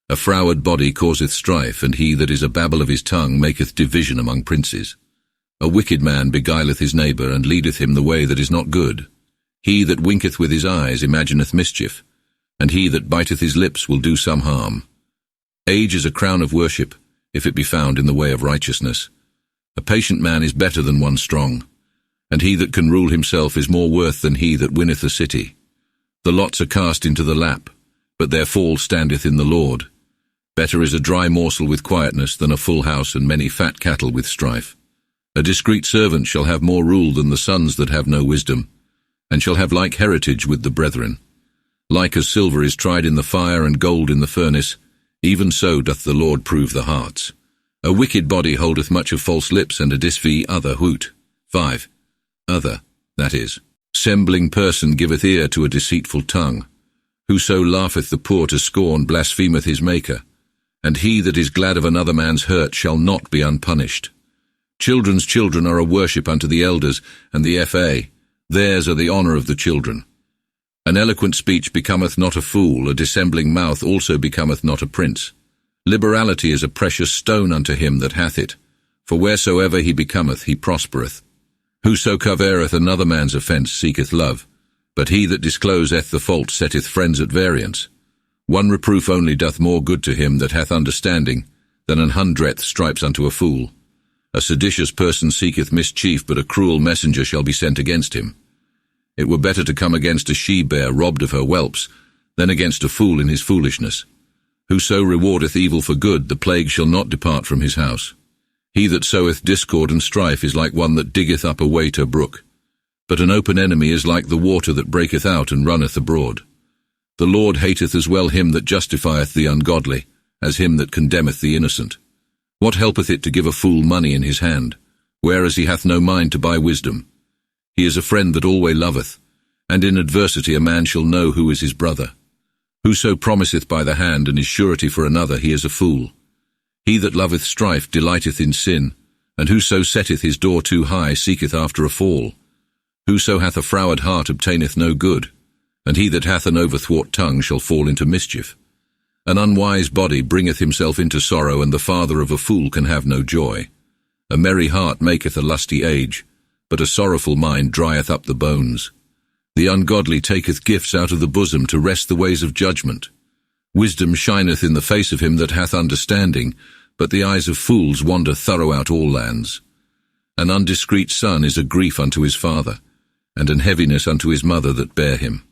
A: A froward body causeth strife, and he that is a babble of his tongue maketh division among princes. A wicked man beguileth his neighbour, and leadeth him the way that is not good. He that winketh with his eyes imagineth mischief, and he that biteth his lips will do some harm. Age is a crown of worship, if it be found in the way of righteousness. A patient man is better than one strong, and he that can rule himself is more worth than he that winneth a city. The lots are cast into the lap, but their fall standeth in the Lord. Better is a dry morsel with quietness than a full house and many fat cattle with strife. A discreet servant shall have more rule than the sons that have no wisdom, and shall have like heritage with the brethren. Like as silver is tried in the fire and gold in the furnace, even so doth the Lord prove the hearts. A wicked body holdeth much of false lips, and a disv other hoot. 5. Other, that is, sembling person giveth ear to a deceitful tongue. Whoso laugheth the poor to scorn blasphemeth his Maker, and he that is glad of another man's hurt shall not be unpunished. Children's children are a worship unto the elders, and the fa, theirs are the honour of the children. An eloquent speech becometh not a fool, a dissembling mouth also becometh not a prince. Liberality is a precious stone unto him that hath it, for wheresoever he becometh he prospereth. Whoso covereth another man's offence seeketh love, but he that discloseth the fault setteth friends at variance. One reproof only doth more good to him that hath understanding, than 100 stripes unto a fool. A seditious person seeketh mischief, but a cruel messenger shall be sent against him. It were better to come against a she-bear robbed of her whelps, than against a fool in his foolishness. Whoso rewardeth evil for good, the plague shall not depart from his house. He that soweth discord and strife is like one that diggeth up a way to a brook. But an open enemy is like the water that breaketh out and runneth abroad. The Lord hateth as well him that justifieth the ungodly, as him that condemneth the innocent. What helpeth it to give a fool money in his hand, whereas he hath no mind to buy wisdom? He is a friend that always loveth, and in adversity a man shall know who is his brother. Whoso promiseth by the hand and is surety for another, he is a fool. He that loveth strife delighteth in sin, and whoso setteth his door too high seeketh after a fall. Whoso hath a froward heart obtaineth no good, and he that hath an overthwart tongue shall fall into mischief. An unwise body bringeth himself into sorrow, and the father of a fool can have no joy. A merry heart maketh a lusty age, but a sorrowful mind drieth up the bones. The ungodly taketh gifts out of the bosom to rest the ways of judgment. Wisdom shineth in the face of him that hath understanding, but the eyes of fools wander throughout all lands. An undiscreet son is a grief unto his father, and an heaviness unto his mother that bare him.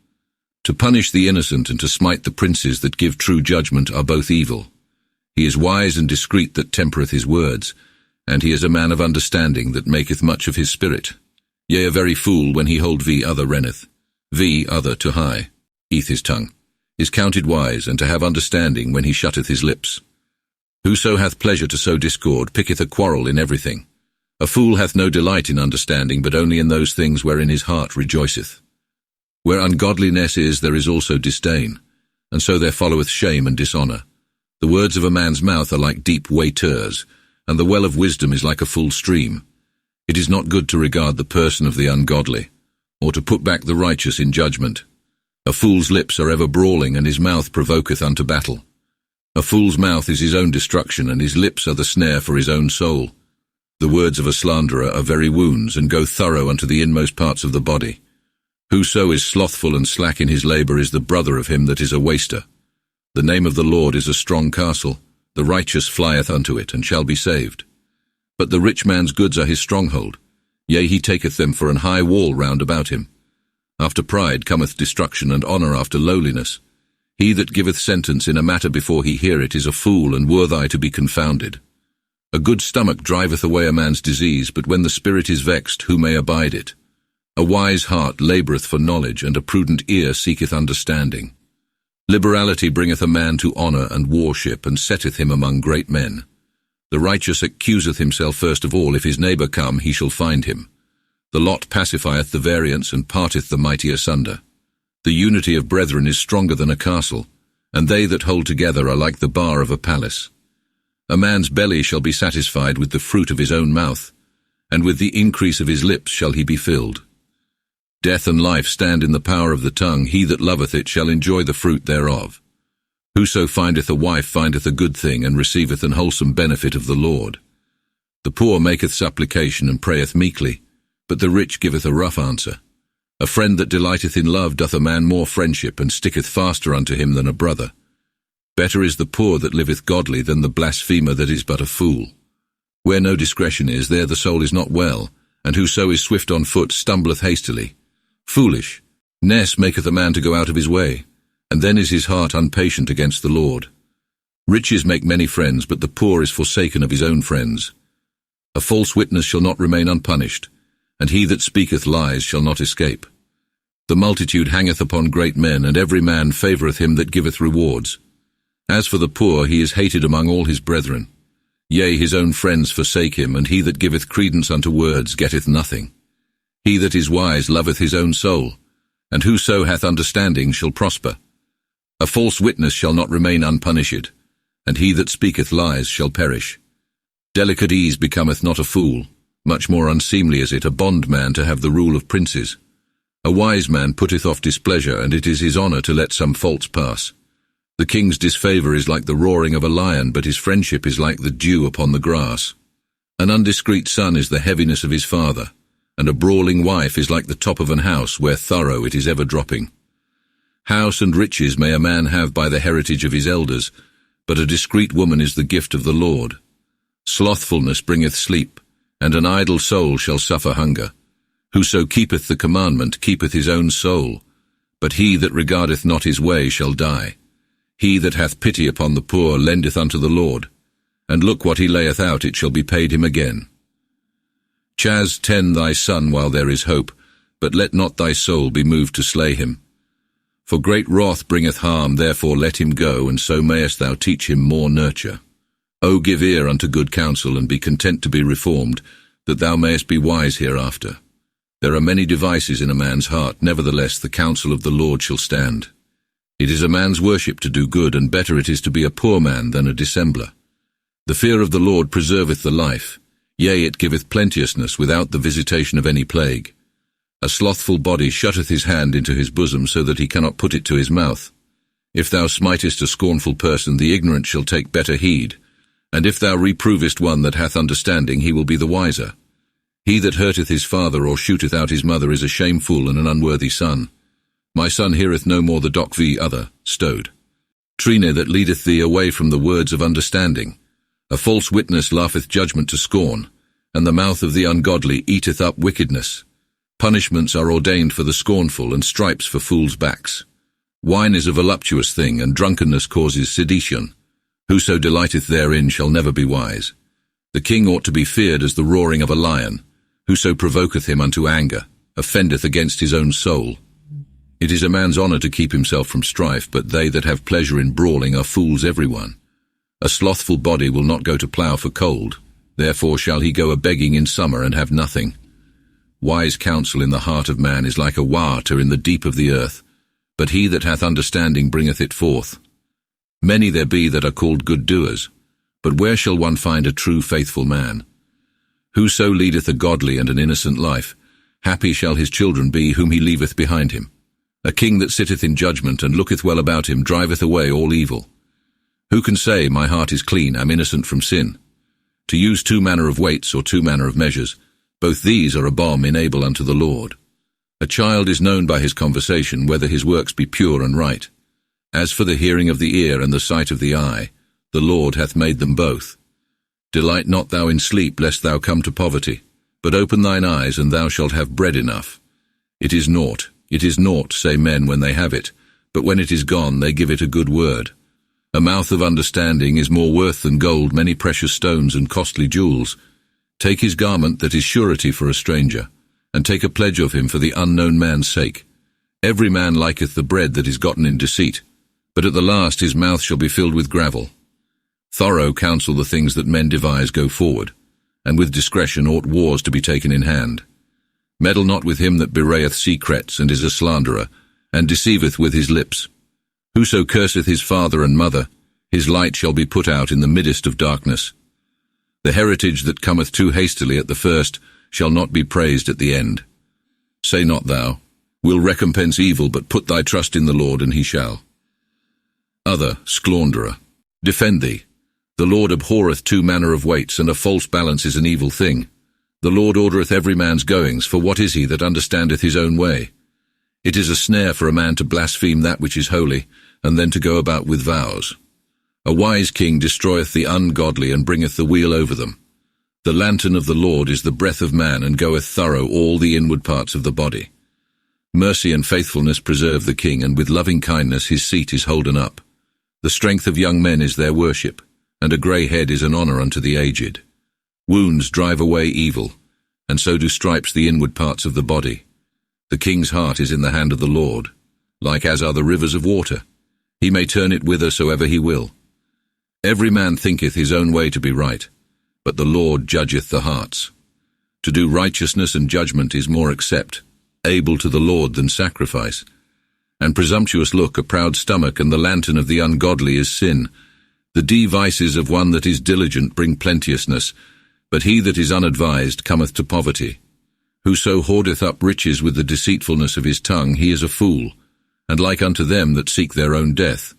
A: To punish the innocent and to smite the princes that give true judgment are both evil. He is wise and discreet that tempereth his words, and he is a man of understanding that maketh much of his spirit. Yea, a very fool when he hold other renneth. Other to high, eath his tongue, is counted wise, and to have understanding when he shutteth his lips. Whoso hath pleasure to sow discord picketh a quarrel in everything. A fool hath no delight in understanding, but only in those things wherein his heart rejoiceth. Where ungodliness is, there is also disdain, and so there followeth shame and dishonour. The words of a man's mouth are like deep waters, and the well of wisdom is like a full stream. It is not good to regard the person of the ungodly, or to put back the righteous in judgment. A fool's lips are ever brawling, and his mouth provoketh unto battle. A fool's mouth is his own destruction, and his lips are the snare for his own soul. The words of a slanderer are very wounds, and go thorough unto the inmost parts of the body. Whoso is slothful and slack in his labour is the brother of him that is a waster. The name of the Lord is a strong castle. The righteous flieth unto it, and shall be saved. But the rich man's goods are his stronghold. Yea, he taketh them for an high wall round about him. After pride cometh destruction, and honour after lowliness. He that giveth sentence in a matter before he hear it is a fool, and worthy to be confounded. A good stomach driveth away a man's disease, but when the spirit is vexed, who may abide it? A wise heart laboureth for knowledge, and a prudent ear seeketh understanding. Liberality bringeth a man to honour and worship, and setteth him among great men. The righteous accuseth himself first of all. If his neighbour come, he shall find him. The lot pacifieth the variance, and parteth the mighty asunder. The unity of brethren is stronger than a castle, and they that hold together are like the bar of a palace. A man's belly shall be satisfied with the fruit of his own mouth, and with the increase of his lips shall he be filled. Death and life stand in the power of the tongue. He that loveth it shall enjoy the fruit thereof. Whoso findeth a wife findeth a good thing, and receiveth an wholesome benefit of the Lord. The poor maketh supplication and prayeth meekly, but the rich giveth a rough answer. A friend that delighteth in love doth a man more friendship, and sticketh faster unto him than a brother. Better is the poor that liveth godly than the blasphemer that is but a fool. Where no discretion is, there the soul is not well, and whoso is swift on foot stumbleth hastily. Foolishness maketh a man to go out of his way, and then is his heart unpatient against the Lord. Riches make many friends, but the poor is forsaken of his own friends. A false witness shall not remain unpunished, and he that speaketh lies shall not escape. The multitude hangeth upon great men, and every man favoureth him that giveth rewards. As for the poor, he is hated among all his brethren. Yea, his own friends forsake him, and he that giveth credence unto words getteth nothing. He that is wise loveth his own soul, and whoso hath understanding shall prosper. A false witness shall not remain unpunished, and he that speaketh lies shall perish. Delicate ease becometh not a fool, much more unseemly is it a bondman to have the rule of princes. A wise man putteth off displeasure, and it is his honour to let some faults pass. The king's disfavour is like the roaring of a lion, but his friendship is like the dew upon the grass. An undiscreet son is the heaviness of his father, and a brawling wife is like the top of an house, where thorough it is ever dropping. House and riches may a man have by the heritage of his elders, but a discreet woman is the gift of the Lord. Slothfulness bringeth sleep, and an idle soul shall suffer hunger. Whoso keepeth the commandment keepeth his own soul, but he that regardeth not his way shall die. He that hath pity upon the poor lendeth unto the Lord, and look what he layeth out, it shall be paid him again. Tend thy son while there is hope, but let not thy soul be moved to slay him. For great wrath bringeth harm, therefore let him go, and so mayest thou teach him more nurture. O give ear unto good counsel, and be content to be reformed, that thou mayest be wise hereafter. There are many devices in a man's heart, nevertheless the counsel of the Lord shall stand. It is a man's worship to do good, and better it is to be a poor man than a dissembler. The fear of the Lord preserveth the life, yea, it giveth plenteousness without the visitation of any plague. A slothful body shutteth his hand into his bosom, so that he cannot put it to his mouth. If thou smitest a scornful person, the ignorant shall take better heed, and if thou reprovest one that hath understanding, he will be the wiser. He that hurteth his father or shooteth out his mother is a shameful and an unworthy son. My son heareth no more the doc v. other, stowed. Trine that leadeth thee away from the words of understanding. A false witness laugheth judgment to scorn, and the mouth of the ungodly eateth up wickedness. Punishments are ordained for the scornful, and stripes for fools' backs. Wine is a voluptuous thing, and drunkenness causes sedition. Whoso delighteth therein shall never be wise. The king ought to be feared as the roaring of a lion. Whoso provoketh him unto anger offendeth against his own soul. It is a man's honour to keep himself from strife, but they that have pleasure in brawling are fools every one. A slothful body will not go to plough for cold, therefore shall he go a-begging in summer and have nothing. Wise counsel in the heart of man is like a water in the deep of the earth, but he that hath understanding bringeth it forth. Many there be that are called good doers, but where shall one find a true faithful man? Whoso leadeth a godly and an innocent life, happy shall his children be whom he leaveth behind him. A king that sitteth in judgment and looketh well about him driveth away all evil. Who can say, my heart is clean, am innocent from sin? To use two manner of weights or two manner of measures, both these are a balm in able unto the Lord. A child is known by his conversation, whether his works be pure and right. As for the hearing of the ear and the sight of the eye, the Lord hath made them both. Delight not thou in sleep, lest thou come to poverty, but open thine eyes, and thou shalt have bread enough. It is naught, say men when they have it, but when it is gone they give it a good word. A mouth of understanding is more worth than gold, many precious stones and costly jewels. Take his garment that is surety for a stranger, and take a pledge of him for the unknown man's sake. Every man liketh the bread that is gotten in deceit, but at the last his mouth shall be filled with gravel. Thorough counsel the things that men devise go forward, and with discretion ought wars to be taken in hand. Meddle not with him that bewrayeth secrets, and is a slanderer, and deceiveth with his lips. Whoso curseth his father and mother, his light shall be put out in the midst of darkness. The heritage that cometh too hastily at the first shall not be praised at the end. Say not thou, will recompense evil, but put thy trust in the Lord, and he shall. Other, slanderer, defend thee. The Lord abhorreth two manner of weights, and a false balance is an evil thing. The Lord ordereth every man's goings, for what is he that understandeth his own way? It is a snare for a man to blaspheme that which is holy, and then to go about with vows. A wise king destroyeth the ungodly, and bringeth the wheel over them. The lantern of the Lord is the breath of man, and goeth thorough all the inward parts of the body. Mercy and faithfulness preserve the king, and with loving kindness his seat is holden up. The strength of young men is their worship, and a grey head is an honour unto the aged. Wounds drive away evil, and so do stripes the inward parts of the body. The king's heart is in the hand of the Lord, like as are the rivers of water. He may turn it whithersoever he will. Every man thinketh his own way to be right, but the Lord judgeth the hearts. To do righteousness and judgment is more able to the Lord than sacrifice. And presumptuous look, a proud stomach, and the lantern of the ungodly is sin. The devices of one that is diligent bring plenteousness, but he that is unadvised cometh to poverty. Whoso hoardeth up riches with the deceitfulness of his tongue, he is a fool, and like unto them that seek their own death.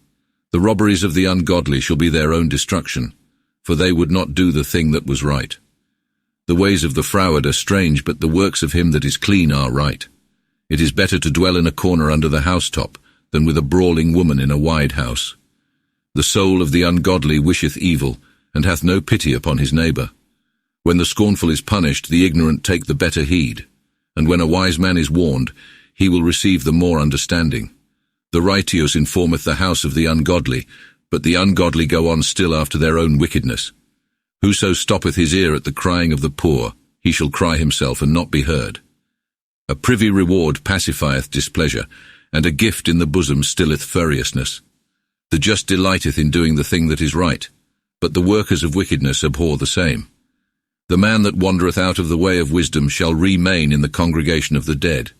A: The robberies of the ungodly shall be their own destruction, for they would not do the thing that was right. The ways of the froward are strange, but the works of him that is clean are right. It is better to dwell in a corner under the housetop than with a brawling woman in a wide house. The soul of the ungodly wisheth evil, and hath no pity upon his neighbour. When the scornful is punished, the ignorant take the better heed, and when a wise man is warned, he will receive the more understanding. The righteous informeth the house of the ungodly, but the ungodly go on still after their own wickedness. Whoso stoppeth his ear at the crying of the poor, he shall cry himself and not be heard. A privy reward pacifieth displeasure, and a gift in the bosom stilleth furiousness. The just delighteth in doing the thing that is right, but the workers of wickedness abhor the same. The man that wandereth out of the way of wisdom shall remain in the congregation of the dead.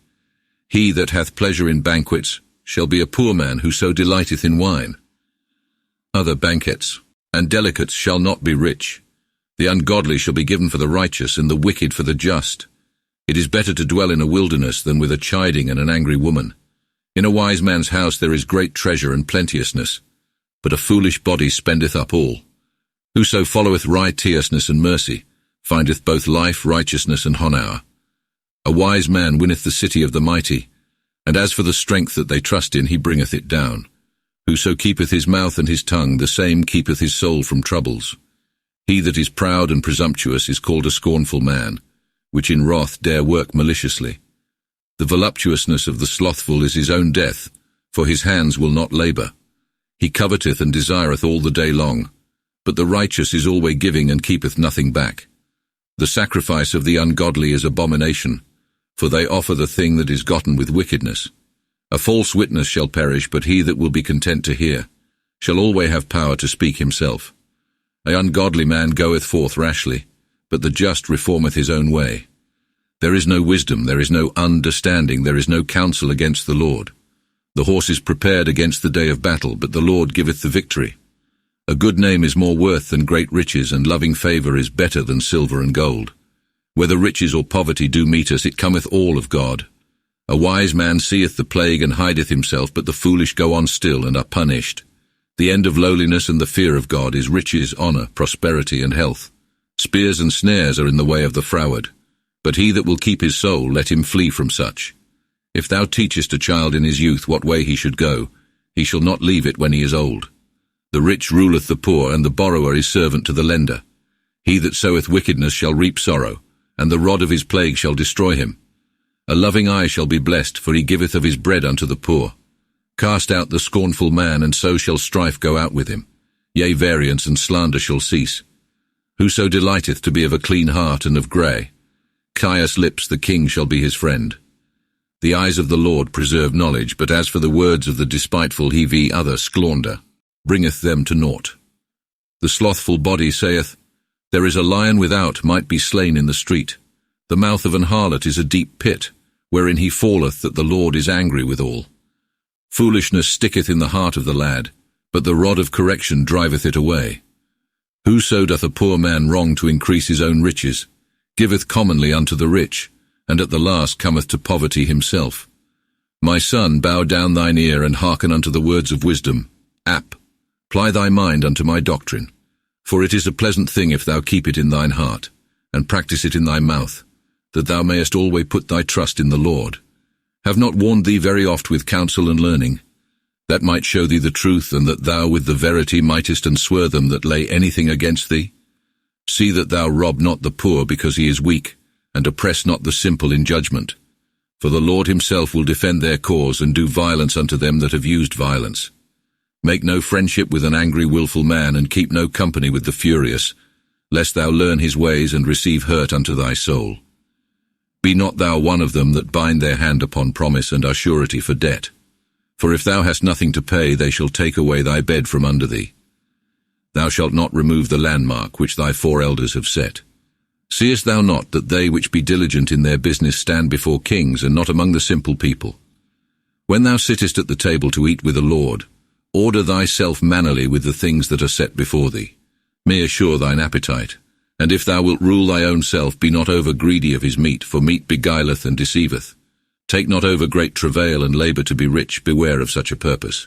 A: He that hath pleasure in banquets shall be a poor man who so delighteth in wine. Other banquets and delicates shall not be rich. The ungodly shall be given for the righteous, and the wicked for the just. It is better to dwell in a wilderness than with a chiding and an angry woman. In a wise man's house there is great treasure and plenteousness, but a foolish body spendeth up all. Whoso followeth righteousness and mercy findeth both life, righteousness, and honour. A wise man winneth the city of the mighty, and as for the strength that they trust in, he bringeth it down. Whoso keepeth his mouth and his tongue, the same keepeth his soul from troubles. He that is proud and presumptuous is called a scornful man, which in wrath dare work maliciously. The voluptuousness of the slothful is his own death, for his hands will not labour. He coveteth and desireth all the day long, but the righteous is always giving and keepeth nothing back. The sacrifice of the ungodly is abomination, for they offer the thing that is gotten with wickedness. A false witness shall perish, but he that will be content to hear shall always have power to speak himself. An ungodly man goeth forth rashly, but the just reformeth his own way. There is no wisdom, there is no understanding, there is no counsel against the Lord. The horse is prepared against the day of battle, but the Lord giveth the victory. A good name is more worth than great riches, and loving favour is better than silver and gold. Whether riches or poverty do meet us, it cometh all of God. A wise man seeth the plague and hideth himself, but the foolish go on still and are punished. The end of lowliness and the fear of God is riches, honour, prosperity, and health. Spears and snares are in the way of the froward, but he that will keep his soul, let him flee from such. If thou teachest a child in his youth what way he should go, he shall not leave it when he is old. The rich ruleth the poor, and the borrower is servant to the lender. He that soweth wickedness shall reap sorrow, and the rod of his plague shall destroy him. A loving eye shall be blessed, for he giveth of his bread unto the poor. Cast out the scornful man, and so shall strife go out with him. Yea, variance and slander shall cease. Whoso delighteth to be of a clean heart and of grey, pious lips, the king shall be his friend. The eyes of the Lord preserve knowledge, but as for the words of the despiteful, he v other squander, bringeth them to naught. The slothful body saith, There is a lion without, might be slain in the street. The mouth of an harlot is a deep pit, wherein he falleth, that the Lord is angry withal. Foolishness sticketh in the heart of the lad, but the rod of correction driveth it away. Whoso doth a poor man wrong to increase his own riches, giveth commonly unto the rich, and at the last cometh to poverty himself. My son, bow down thine ear, and hearken unto the words of wisdom. Ply thy mind unto my doctrine. For it is a pleasant thing if thou keep it in thine heart, and practice it in thy mouth, that thou mayest always put thy trust in the Lord. Have not warned thee very oft with counsel and learning, that might show thee the truth, and that thou with the verity mightest enswear them that lay anything against thee? See that thou rob not the poor because he is weak, and oppress not the simple in judgment. For the Lord himself will defend their cause, and do violence unto them that have used violence. Make no friendship with an angry wilful man, and keep no company with the furious, lest thou learn his ways and receive hurt unto thy soul. Be not thou one of them that bind their hand upon promise and are surety for debt. For if thou hast nothing to pay, they shall take away thy bed from under thee. Thou shalt not remove the landmark which thy foreelders have set. Seest thou not that they which be diligent in their business stand before kings, and not among the simple people? When thou sittest at the table to eat with the Lord, order thyself mannerly with the things that are set before thee. May assure thine appetite. And if thou wilt rule thy own self, be not over greedy of his meat, for meat beguileth and deceiveth. Take not over great travail and labour to be rich, beware of such a purpose.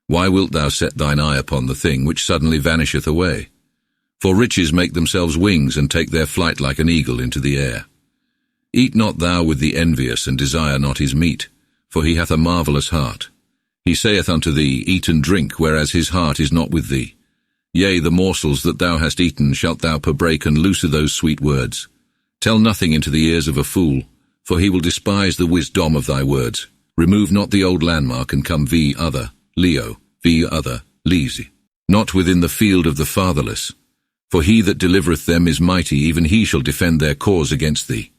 A: Why wilt thou set thine eye upon the thing which suddenly vanisheth away? For riches make themselves wings, and take their flight like an eagle into the air. Eat not thou with the envious, and desire not his meat, for he hath a marvellous heart. He saith unto thee, Eat and drink, whereas his heart is not with thee. Yea, the morsels that thou hast eaten shalt thou break, and loose those sweet words. Tell nothing into the ears of a fool, for he will despise the wisdom of thy words. Remove not the old landmark, and come other, Leo, other, Lisi. Not within the field of the fatherless. For he that delivereth them is mighty, even he shall defend their cause against thee.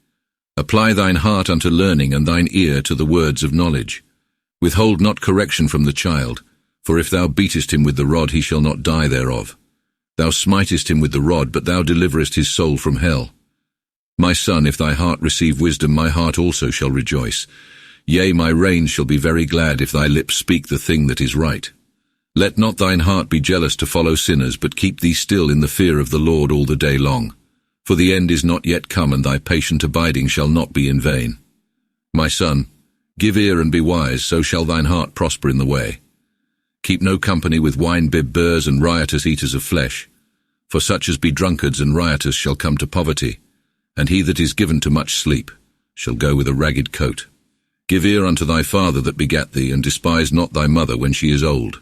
A: Apply thine heart unto learning, and thine ear to the words of knowledge. Withhold not correction from the child, for if thou beatest him with the rod, he shall not die thereof. Thou smitest him with the rod, but thou deliverest his soul from hell. My son, if thy heart receive wisdom, my heart also shall rejoice. Yea, my reins shall be very glad, if thy lips speak the thing that is right. Let not thine heart be jealous to follow sinners, but keep thee still in the fear of the Lord all the day long. For the end is not yet come, and thy patient abiding shall not be in vain. My son, give ear and be wise, so shall thine heart prosper in the way. Keep no company with wine-bibbers and riotous eaters of flesh, for such as be drunkards and riotous shall come to poverty, and he that is given to much sleep shall go with a ragged coat. Give ear unto thy father that begat thee, and despise not thy mother when she is old.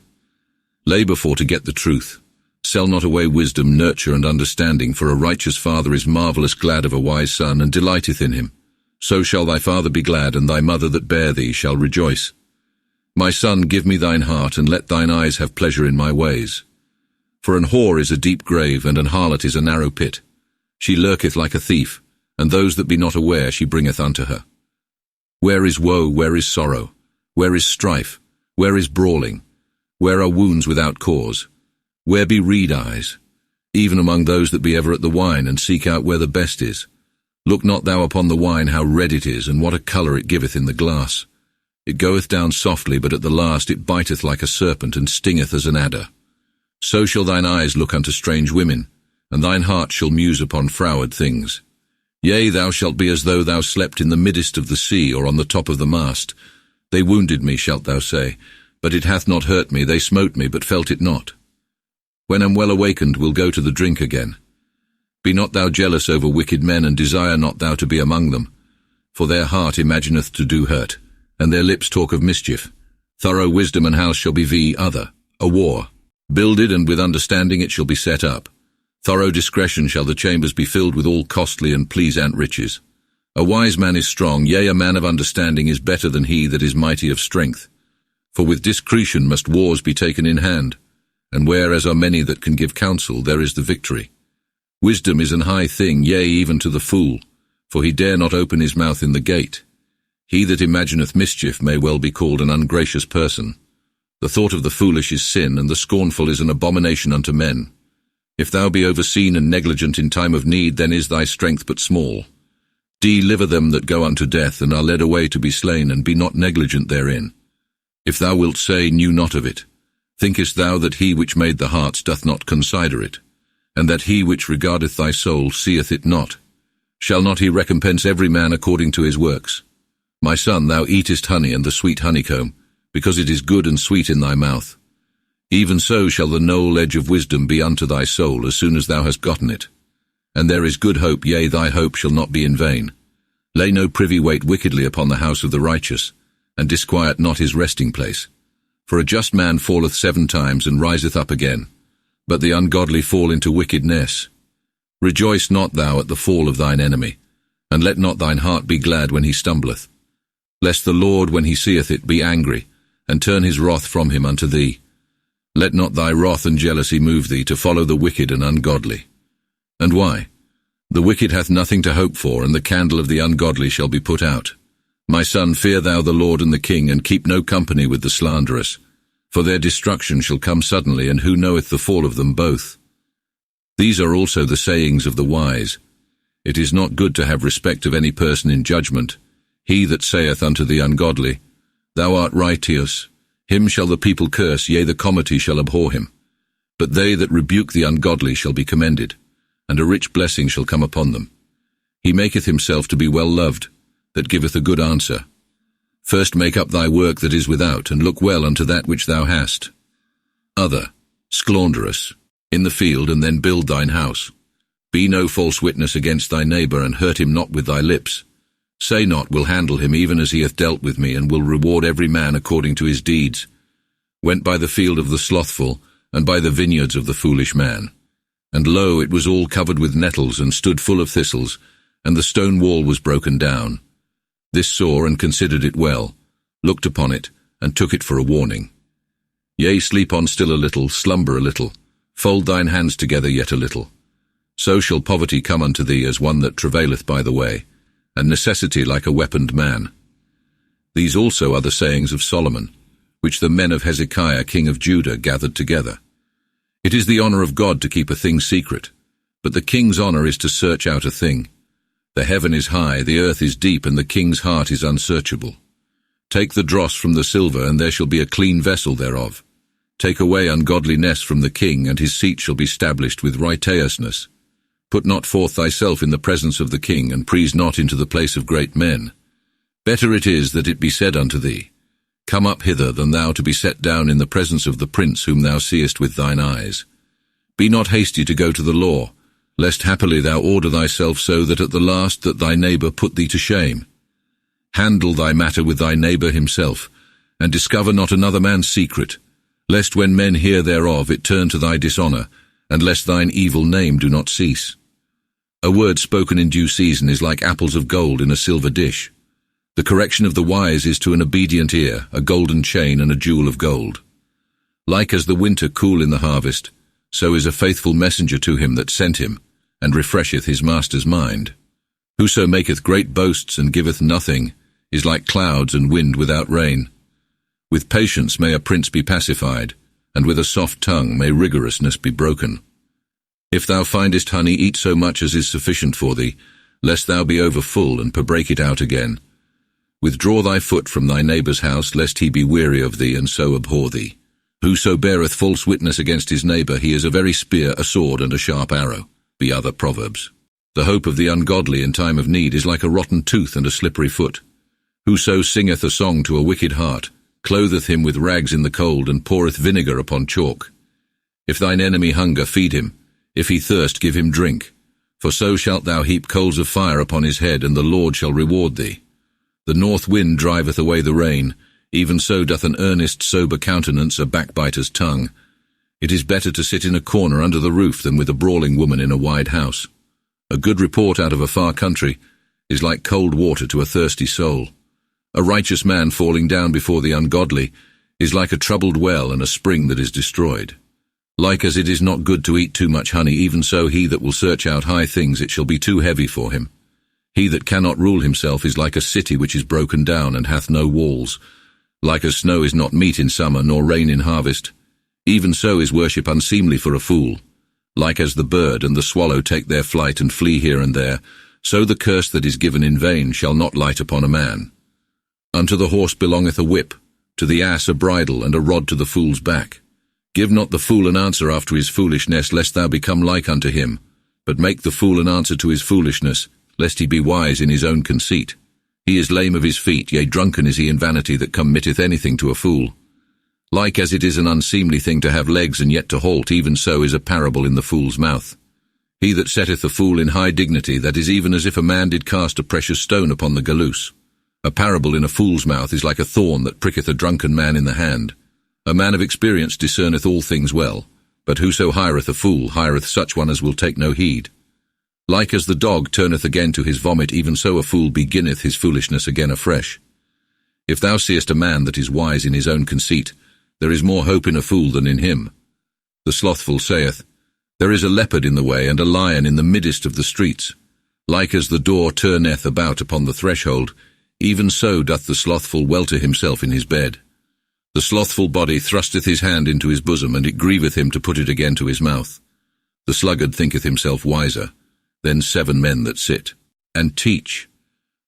A: Labour for to get the truth. Sell not away wisdom, nurture and understanding, for a righteous father is marvellous glad of a wise son, and delighteth in him. So shall thy father be glad, and thy mother that bare thee shall rejoice. My son, give me thine heart, and let thine eyes have pleasure in my ways. For an whore is a deep grave, and an harlot is a narrow pit. She lurketh like a thief, and those that be not aware she bringeth unto her. Where is woe, where is sorrow? Where is strife? Where is brawling? Where are wounds without cause? Where be reed eyes? Even among those that be ever at the wine, and seek out where the best is. Look not thou upon the wine, how red it is, and what a colour it giveth in the glass. It goeth down softly, but at the last it biteth like a serpent, and stingeth as an adder. So shall thine eyes look unto strange women, and thine heart shall muse upon froward things. Yea, thou shalt be as though thou slept in the midst of the sea, or on the top of the mast. They wounded me, shalt thou say, but it hath not hurt me. They smote me, but felt it not. When I'm well awakened, we'll go to the drink again. Be not thou jealous over wicked men, and desire not thou to be among them. For their heart imagineth to do hurt, and their lips talk of mischief. Thorough wisdom and house shall be other, a war. Builded, and with understanding it shall be set up. Thorough discretion shall the chambers be filled with all costly and pleasant riches. A wise man is strong, yea, a man of understanding is better than he that is mighty of strength. For with discretion must wars be taken in hand, and whereas are many that can give counsel, there is the victory. Wisdom is an high thing, yea, even to the fool, for he dare not open his mouth in the gate. He that imagineth mischief may well be called an ungracious person. The thought of the foolish is sin, and the scornful is an abomination unto men. If thou be overseen and negligent in time of need, then is thy strength but small. Deliver them that go unto death, and are led away to be slain, and be not negligent therein. If thou wilt say, Knew not of it, thinkest thou that he which made the hearts doth not consider it, and that he which regardeth thy soul seeth it not? Shall not he recompense every man according to his works? My son, thou eatest honey and the sweet honeycomb, because it is good and sweet in thy mouth. Even so shall the knoll edge of wisdom be unto thy soul as soon as thou hast gotten it. And there is good hope, yea, thy hope shall not be in vain. Lay no privy weight wickedly upon the house of the righteous, and disquiet not his resting place. For a just man falleth 7 times and riseth up again, but the ungodly fall into wickedness. Rejoice not thou at the fall of thine enemy, and let not thine heart be glad when he stumbleth. Lest the Lord, when he seeth it, be angry, and turn his wrath from him unto thee. Let not thy wrath and jealousy move thee to follow the wicked and ungodly. And why? The wicked hath nothing to hope for, and the candle of the ungodly shall be put out. My son, fear thou the Lord and the king, and keep no company with the slanderous. For their destruction shall come suddenly, and who knoweth the fall of them both? These are also the sayings of the wise. It is not good to have respect of any person in judgment. He that saith unto the ungodly, Thou art righteous, him shall the people curse, yea, the comity shall abhor him. But they that rebuke the ungodly shall be commended, and a rich blessing shall come upon them. He maketh himself to be well loved, that giveth a good answer. First make up thy work that is without, and look well unto that which thou hast. Other, slanderous, in the field, and then build thine house. Be no false witness against thy neighbour, and hurt him not with thy lips. Say not, Will handle him even as he hath dealt with me, and will reward every man according to his deeds. Went by the field of the slothful, and by the vineyards of the foolish man. And lo, it was all covered with nettles, and stood full of thistles, and the stone wall was broken down. This saw and considered it well, looked upon it, and took it for a warning. Yea, sleep on still a little, slumber a little, fold thine hands together yet a little. So shall poverty come unto thee as one that travaileth by the way, and necessity like a weaponed man. These also are the sayings of Solomon, which the men of Hezekiah king of Judah gathered together. It is the honour of God to keep a thing secret, but the king's honour is to search out a thing. The heaven is high, the earth is deep, and the king's heart is unsearchable. Take the dross from the silver, and there shall be a clean vessel thereof. Take away ungodliness from the king, and his seat shall be stablished with righteousness. Put not forth thyself in the presence of the king, and prease not into the place of great men. Better it is that it be said unto thee, Come up hither, than thou to be set down in the presence of the prince whom thou seest with thine eyes. Be not hasty to go to the law, lest happily thou order thyself so that at the last that thy neighbour put thee to shame. Handle thy matter with thy neighbour himself, and discover not another man's secret, lest when men hear thereof it turn to thy dishonour, and lest thine evil name do not cease. A word spoken in due season is like apples of gold in a silver dish. The correction of the wise is to an obedient ear a golden chain and a jewel of gold. Like as the winter cool in the harvest, so is a faithful messenger to him that sent him, and refresheth his master's mind. Whoso maketh great boasts and giveth nothing, is like clouds and wind without rain. With patience may a prince be pacified, and with a soft tongue may rigorousness be broken. If thou findest honey, eat so much as is sufficient for thee, lest thou be over full and break it out again. Withdraw thy foot from thy neighbour's house, lest he be weary of thee, and so abhor thee. Whoso beareth false witness against his neighbour, he is a very spear, a sword, and a sharp arrow. Be other Proverbs. The hope of the ungodly in time of need is like a rotten tooth and a slippery foot. Whoso singeth a song to a wicked heart, clotheth him with rags in the cold, and poureth vinegar upon chalk. If thine enemy hunger, feed him. If he thirst, give him drink. For so shalt thou heap coals of fire upon his head, and the Lord shall reward thee. The north wind driveth away the rain, even so doth an earnest sober countenance a backbiter's tongue. It is better to sit in a corner under the roof than with a brawling woman in a wide house. A good report out of a far country is like cold water to a thirsty soul. A righteous man falling down before the ungodly is like a troubled well and a spring that is destroyed. Like as it is not good to eat too much honey, even so he that will search out high things, it shall be too heavy for him. He that cannot rule himself is like a city which is broken down and hath no walls. Like as snow is not meat in summer, nor rain in harvest, even so is worship unseemly for a fool. Like as the bird and the swallow take their flight and flee here and there, so the curse that is given in vain shall not light upon a man. Unto the horse belongeth a whip, to the ass a bridle, and a rod to the fool's back. Give not the fool an answer after his foolishness, lest thou become like unto him. But make the fool an answer to his foolishness, lest he be wise in his own conceit. He is lame of his feet, yea, drunken is he in vanity that committeth anything to a fool. Like as it is an unseemly thing to have legs and yet to halt, even so is a parable in the fool's mouth. He that setteth a fool in high dignity, that is even as if a man did cast a precious stone upon the galoose. A parable in a fool's mouth is like a thorn that pricketh a drunken man in the hand. A man of experience discerneth all things well, but whoso hireth a fool hireth such one as will take no heed. Like as the dog turneth again to his vomit, even so a fool beginneth his foolishness again afresh. If thou seest a man that is wise in his own conceit, there is more hope in a fool than in him. The slothful saith, There is a leopard in the way, and a lion in the midst of the streets. Like as the door turneth about upon the threshold, even so doth the slothful welter himself in his bed. The slothful body thrusteth his hand into his bosom, and it grieveth him to put it again to his mouth. The sluggard thinketh himself wiser than 7 men that sit and teach.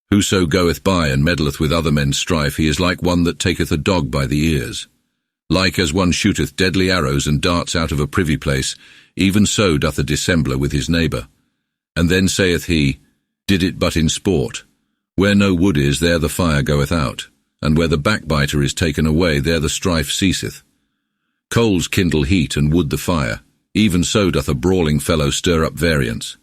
A: Whoso goeth by and meddleth with other men's strife, he is like one that taketh a dog by the ears. Like as one shooteth deadly arrows and darts out of a privy place, even so doth a dissembler with his neighbour. And then saith he, Did it but in sport. Where no wood is, there the fire goeth out, and where the backbiter is taken away, there the strife ceaseth. Coals kindle heat, and wood the fire. Even so doth a brawling fellow stir up variance.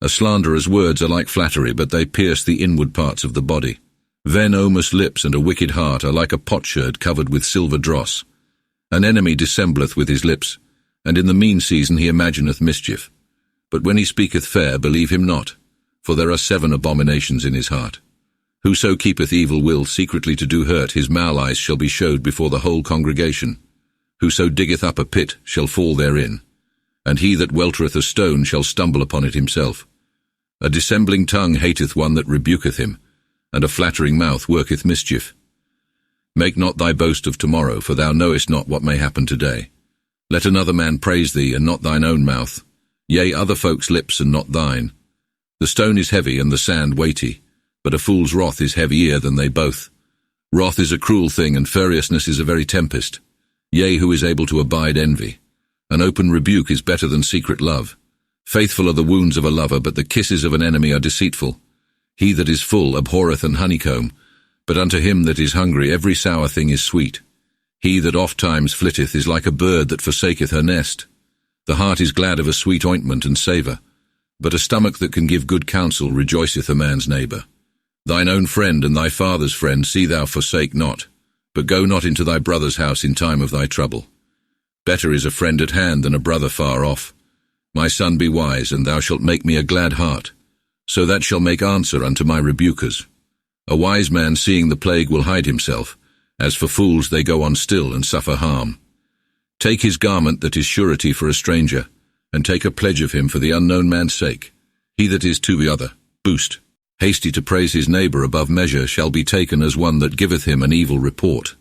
A: A slanderer's words are like flattery, but they pierce the inward parts of the body. Venomous lips and a wicked heart are like a potsherd covered with silver dross. An enemy dissembleth with his lips, and in the mean season he imagineth mischief. But when he speaketh fair, believe him not, for there are 7 abominations in his heart. Whoso keepeth evil will secretly to do hurt, his malice shall be showed before the whole congregation. Whoso diggeth up a pit shall fall therein, and he that weltereth a stone shall stumble upon it himself. A dissembling tongue hateth one that rebuketh him, and a flattering mouth worketh mischief. Make not thy boast of tomorrow, for thou knowest not what may happen today. Let another man praise thee, and not thine own mouth, yea, other folks' lips, and not thine. The stone is heavy, and the sand weighty, but a fool's wrath is heavier than they both. Wrath is a cruel thing, and furiousness is a very tempest. Yea, who is able to abide envy? An open rebuke is better than secret love. Faithful are the wounds of a lover, but the kisses of an enemy are deceitful. He that is full abhorreth an honeycomb, but unto him that is hungry every sour thing is sweet. He that oft times flitteth is like a bird that forsaketh her nest. The heart is glad of a sweet ointment and savour, but a stomach that can give good counsel rejoiceth a man's neighbour. Thine own friend and thy father's friend see thou forsake not, but go not into thy brother's house in time of thy trouble. Better is a friend at hand than a brother far off. My son, be wise, and thou shalt make me a glad heart, so that shall make answer unto my rebukers. A wise man seeing the plague will hide himself, as for fools they go on still and suffer harm. Take his garment that is surety for a stranger, and take a pledge of him for the unknown man's sake. He that is to the other, boast, hasty to praise his neighbour above measure, shall be taken as one that giveth him an evil report.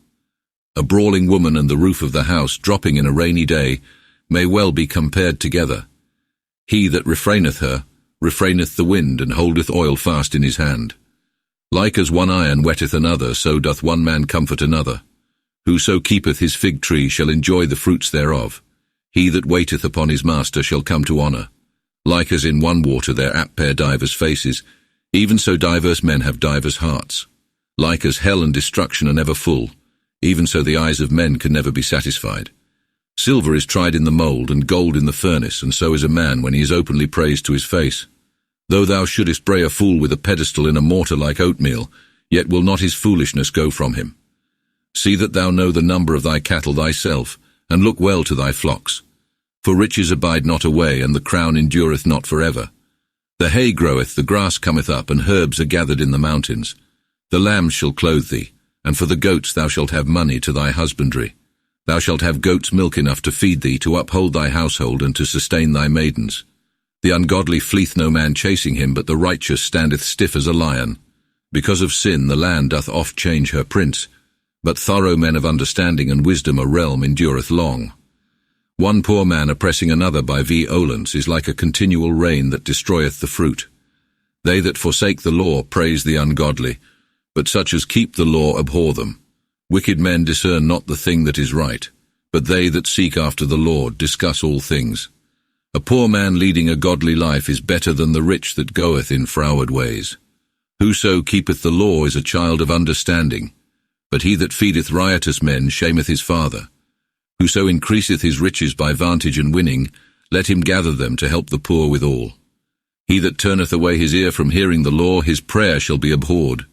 A: A brawling woman and the roof of the house dropping in a rainy day may well be compared together. He that refraineth her, refraineth the wind, and holdeth oil fast in his hand. Like as one iron wetteth another, so doth one man comfort another. Whoso keepeth his fig tree shall enjoy the fruits thereof. He that waiteth upon his master shall come to honour. Like as in one water there appear divers faces, even so diverse men have divers hearts. Like as hell and destruction are never full, even so the eyes of men can never be satisfied. Silver is tried in the mould, and gold in the furnace, and so is a man when he is openly praised to his face. Though thou shouldest bray a fool with a pedestal in a mortar like oatmeal, yet will not his foolishness go from him. See that thou know the number of thy cattle thyself, and look well to thy flocks. For riches abide not away, and the crown endureth not for ever. The hay groweth, the grass cometh up, and herbs are gathered in the mountains. The lambs shall clothe thee, and for the goats thou shalt have money to thy husbandry. Thou shalt have goats' milk enough to feed thee, to uphold thy household, and to sustain thy maidens. The ungodly fleeth no man chasing him, but the righteous standeth stiff as a lion. Because of sin the land doth oft change her prince, but thorough men of understanding and wisdom a realm endureth long. One poor man oppressing another by violence is like a continual rain that destroyeth the fruit. They that forsake the law praise the ungodly, but such as keep the law abhor them. Wicked men discern not the thing that is right, but they that seek after the Lord discuss all things. A poor man leading a godly life is better than the rich that goeth in froward ways. Whoso keepeth the law is a child of understanding, But he that feedeth riotous men shameth his father. Whoso increaseth his riches by vantage and winning, let him gather them to help the poor withal. He that turneth away his ear from hearing the law, his prayer shall be abhorred.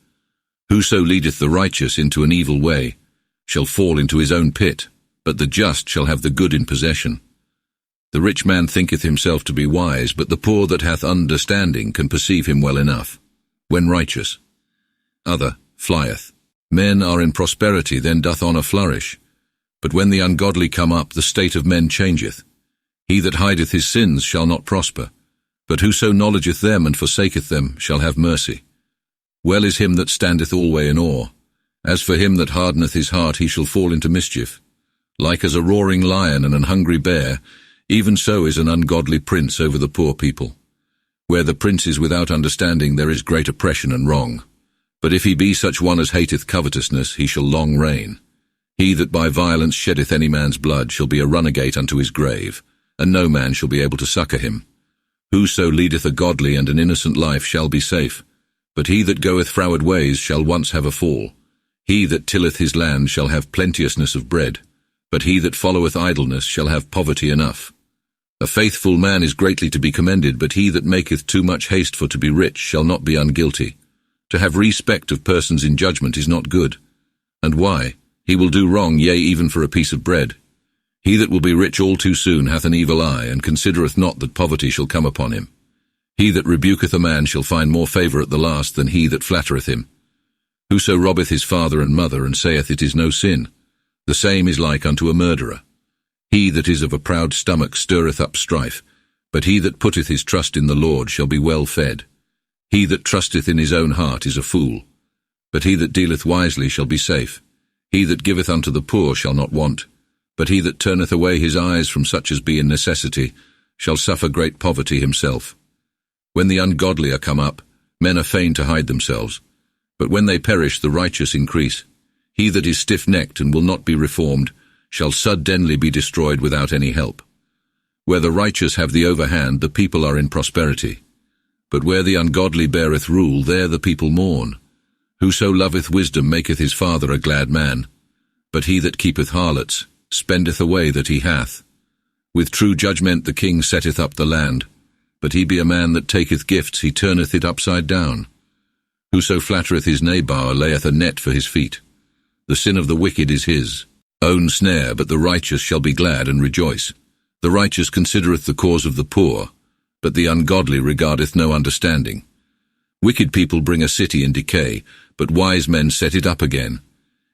A: Whoso leadeth the righteous into an evil way shall fall into his own pit, but the just shall have the good in possession. The rich man thinketh himself to be wise, but the poor that hath understanding can perceive him well enough. When righteous, other flieth. Men are in prosperity, then doth honour flourish. But when the ungodly come up, the state of men changeth. He that hideth his sins shall not prosper, but whoso knowledgeth them and forsaketh them shall have mercy. Well is him that standeth alway in awe. As for him that hardeneth his heart, he shall fall into mischief. Like as a roaring lion and an hungry bear, even so is an ungodly prince over the poor people. Where the prince is without understanding, there is great oppression and wrong. But if he be such one as hateth covetousness, he shall long reign. He that by violence sheddeth any man's blood shall be a runagate unto his grave, and no man shall be able to succour him. Whoso leadeth a godly and an innocent life shall be safe, but he that goeth froward ways shall once have a fall. He that tilleth his land shall have plenteousness of bread, but he that followeth idleness shall have poverty enough. A faithful man is greatly to be commended, but he that maketh too much haste for to be rich shall not be unguilty. To have respect of persons in judgment is not good. And why? He will do wrong, yea, even for a piece of bread. He that will be rich all too soon hath an evil eye, and considereth not that poverty shall come upon him. He that rebuketh a man shall find more favour at the last than he that flattereth him. Whoso robbeth his father and mother, and saith it is no sin, the same is like unto a murderer. He that is of a proud stomach stirreth up strife, but he that putteth his trust in the Lord shall be well fed. He that trusteth in his own heart is a fool, but he that dealeth wisely shall be safe. He that giveth unto the poor shall not want, but he that turneth away his eyes from such as be in necessity shall suffer great poverty himself. When the ungodly are come up, men are fain to hide themselves, but when they perish the righteous increase. He that is stiff-necked and will not be reformed shall suddenly be destroyed without any help. Where the righteous have the overhand, the people are in prosperity. But where the ungodly beareth rule, there the people mourn. Whoso loveth wisdom maketh his father a glad man, but he that keepeth harlots spendeth away that he hath. With true judgment the king setteth up the land, but he be a man that taketh gifts, he turneth it upside down. Whoso flattereth his neighbour layeth a net for his feet. The sin of the wicked is his own snare, but the righteous shall be glad and rejoice. The righteous considereth the cause of the poor, but the ungodly regardeth no understanding. Wicked people bring a city in decay, but wise men set it up again.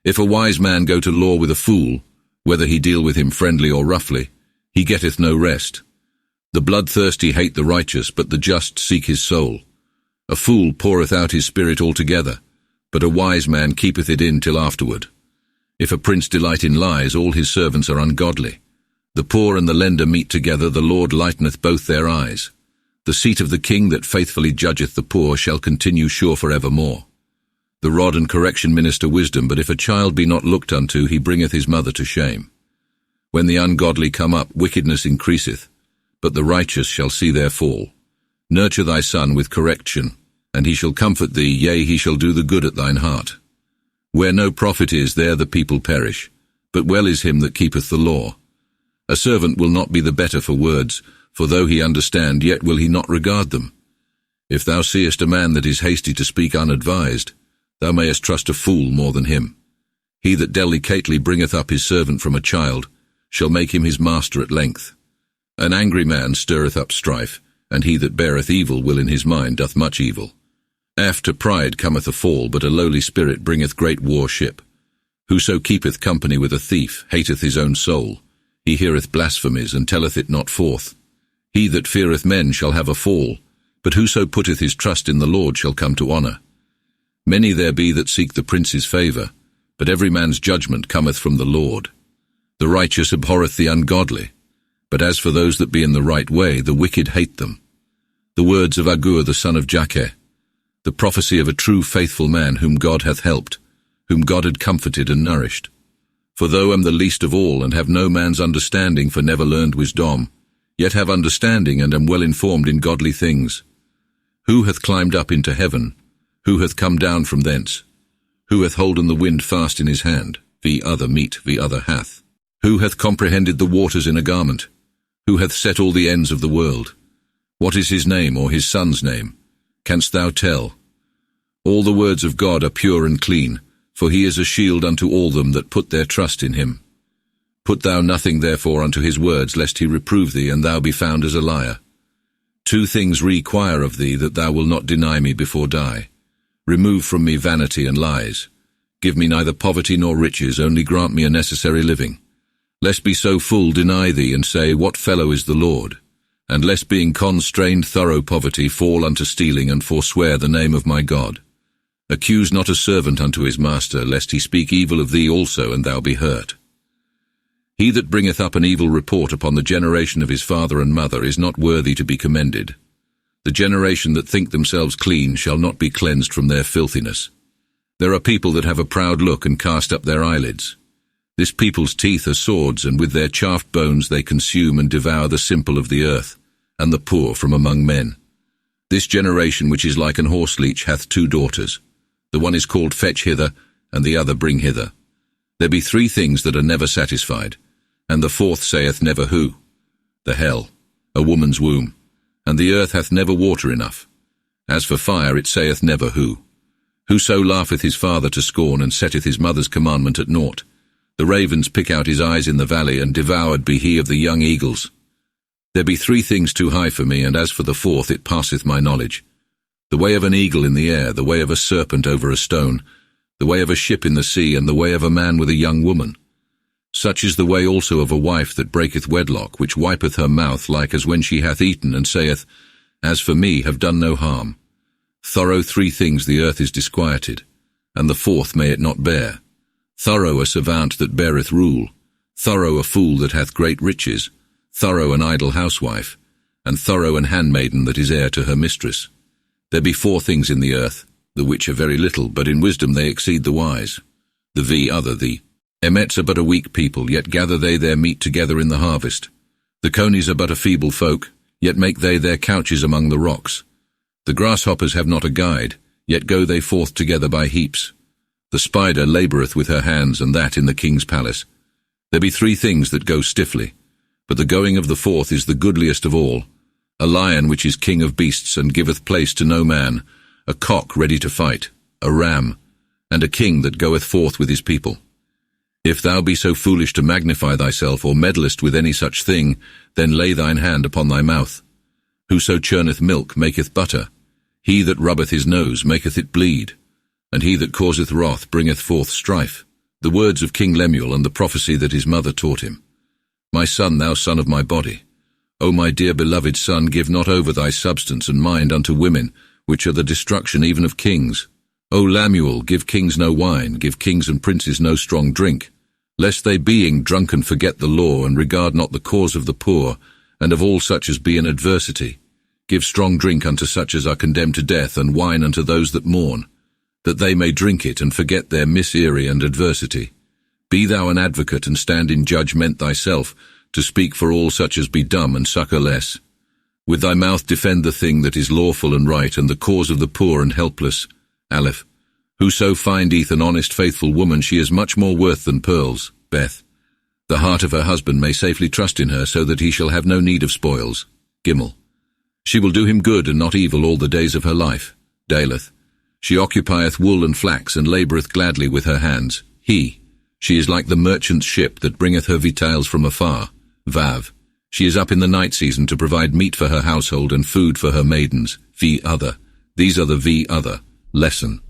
A: If a wise man go to law with a fool, whether he deal with him friendly or roughly, he getteth no rest. The bloodthirsty hate the righteous, but the just seek his soul. A fool poureth out his spirit altogether, but a wise man keepeth it in till afterward. If a prince delight in lies, all his servants are ungodly. The poor and the lender meet together, the Lord lighteneth both their eyes. The seat of the king that faithfully judgeth the poor shall continue sure for evermore. The rod and correction minister wisdom, but if a child be not looked unto, he bringeth his mother to shame. When the ungodly come up, wickedness increaseth, but the righteous shall see their fall. Nurture thy son with correction, and he shall comfort thee, yea, he shall do the good at thine heart. Where no profit is, there the people perish, but well is him that keepeth the law. A servant will not be the better for words, for though he understand, yet will he not regard them. If thou seest a man that is hasty to speak unadvised, thou mayest trust a fool more than him. He that delicately bringeth up his servant from a child shall make him his master at length. An angry man stirreth up strife, and he that beareth evil will in his mind doth much evil. After pride cometh a fall, but a lowly spirit bringeth great worship. Whoso keepeth company with a thief hateth his own soul. He heareth blasphemies, and telleth it not forth. He that feareth men shall have a fall, but whoso putteth his trust in the Lord shall come to honour. Many there be that seek the prince's favour, but every man's judgment cometh from the Lord. The righteous abhorreth the ungodly, but as for those that be in the right way, the wicked hate them. The words of Agur the son of Jakeh, the prophecy of a true faithful man whom God hath helped, whom God had comforted and nourished. For though I am the least of all, and have no man's understanding, for never learned wisdom, yet have understanding, and am well informed in godly things. Who hath climbed up into heaven? Who hath come down from thence? Who hath holden the wind fast in his hand? The other meet, the other hath. Who hath comprehended the waters in a garment? Who hath set all the ends of the world? What is his name, or his son's name? Canst thou tell? All the words of God are pure and clean, for he is a shield unto all them that put their trust in him. Put thou nothing therefore unto his words, lest he reprove thee, and thou be found as a liar. 2 things require of thee, that thou wilt not deny me before die. Remove from me vanity and lies. Give me neither poverty nor riches, only grant me a necessary living. Lest be so full deny thee, and say, What fellow is the Lord? And lest being constrained thorough poverty fall unto stealing, and forswear the name of my God. Accuse not a servant unto his master, lest he speak evil of thee also, and thou be hurt. He that bringeth up an evil report upon the generation of his father and mother is not worthy to be commended. The generation that think themselves clean shall not be cleansed from their filthiness. There are people that have a proud look and cast up their eyelids. This people's teeth are swords, and with their chafed bones they consume and devour the simple of the earth, and the poor from among men. This generation which is like an horseleech hath 2 daughters. The one is called Fetch hither, and the other Bring hither. There be 3 things that are never satisfied, and the 4th saith never who. The hell, a woman's womb, and the earth hath never water enough. As for fire, it saith never who. Whoso laugheth his father to scorn, and setteth his mother's commandment at naught. The ravens pick out his eyes in the valley, and devoured be he of the young eagles. There be 3 things too high for me, and as for the 4th, it passeth my knowledge. The way of an eagle in the air, the way of a serpent over a stone, the way of a ship in the sea, and the way of a man with a young woman. Such is the way also of a wife that breaketh wedlock, which wipeth her mouth like as when she hath eaten, and saith, As for me, have done no harm. Thorough 3 things the earth is disquieted, and the 4th may it not bear. Thorough a savant that beareth rule, thorough a fool that hath great riches, thorough an idle housewife, and thorough an handmaiden that is heir to her mistress. There be 4 things in the earth, the which are very little, but in wisdom they exceed the wise. The other, the Emets are but a weak people, yet gather they their meat together in the harvest. The conies are but a feeble folk, yet make they their couches among the rocks. The grasshoppers have not a guide, yet go they forth together by heaps. The spider laboureth with her hands, and that in the king's palace. There be 3 things that go stiffly, but the going of the 4th is the goodliest of all. A lion which is king of beasts, and giveth place to no man, a cock ready to fight, a ram, and a king that goeth forth with his people. If thou be so foolish to magnify thyself, or meddlest with any such thing, then lay thine hand upon thy mouth. Whoso churneth milk maketh butter. He that rubbeth his nose maketh it bleed. And he that causeth wrath bringeth forth strife. The words of King Lemuel, and the prophecy that his mother taught him. My son, thou son of my body, O my dear beloved son, give not over thy substance and mind unto women, which are the destruction even of kings. O Lemuel, give kings no wine, give kings and princes no strong drink, lest they being drunken forget the law, and regard not the cause of the poor, and of all such as be in adversity. Give strong drink unto such as are condemned to death, and wine unto those that mourn, that they may drink it, and forget their misery and adversity. Be thou an advocate, and stand in judgment thyself, to speak for all such as be dumb and succour less. With thy mouth defend the thing that is lawful and right, and the cause of the poor and helpless. Aleph. Whoso findeth an honest faithful woman, she is much more worth than pearls. Beth. The heart of her husband may safely trust in her, so that he shall have no need of spoils. Gimel. She will do him good and not evil all the days of her life. Daleth. She occupieth wool and flax, and laboureth gladly with her hands. She is like the merchant's ship that bringeth her vitails from afar. Vav. She is up in the night season to provide meat for her household and food for her maidens. Other. These are the other. Lesson.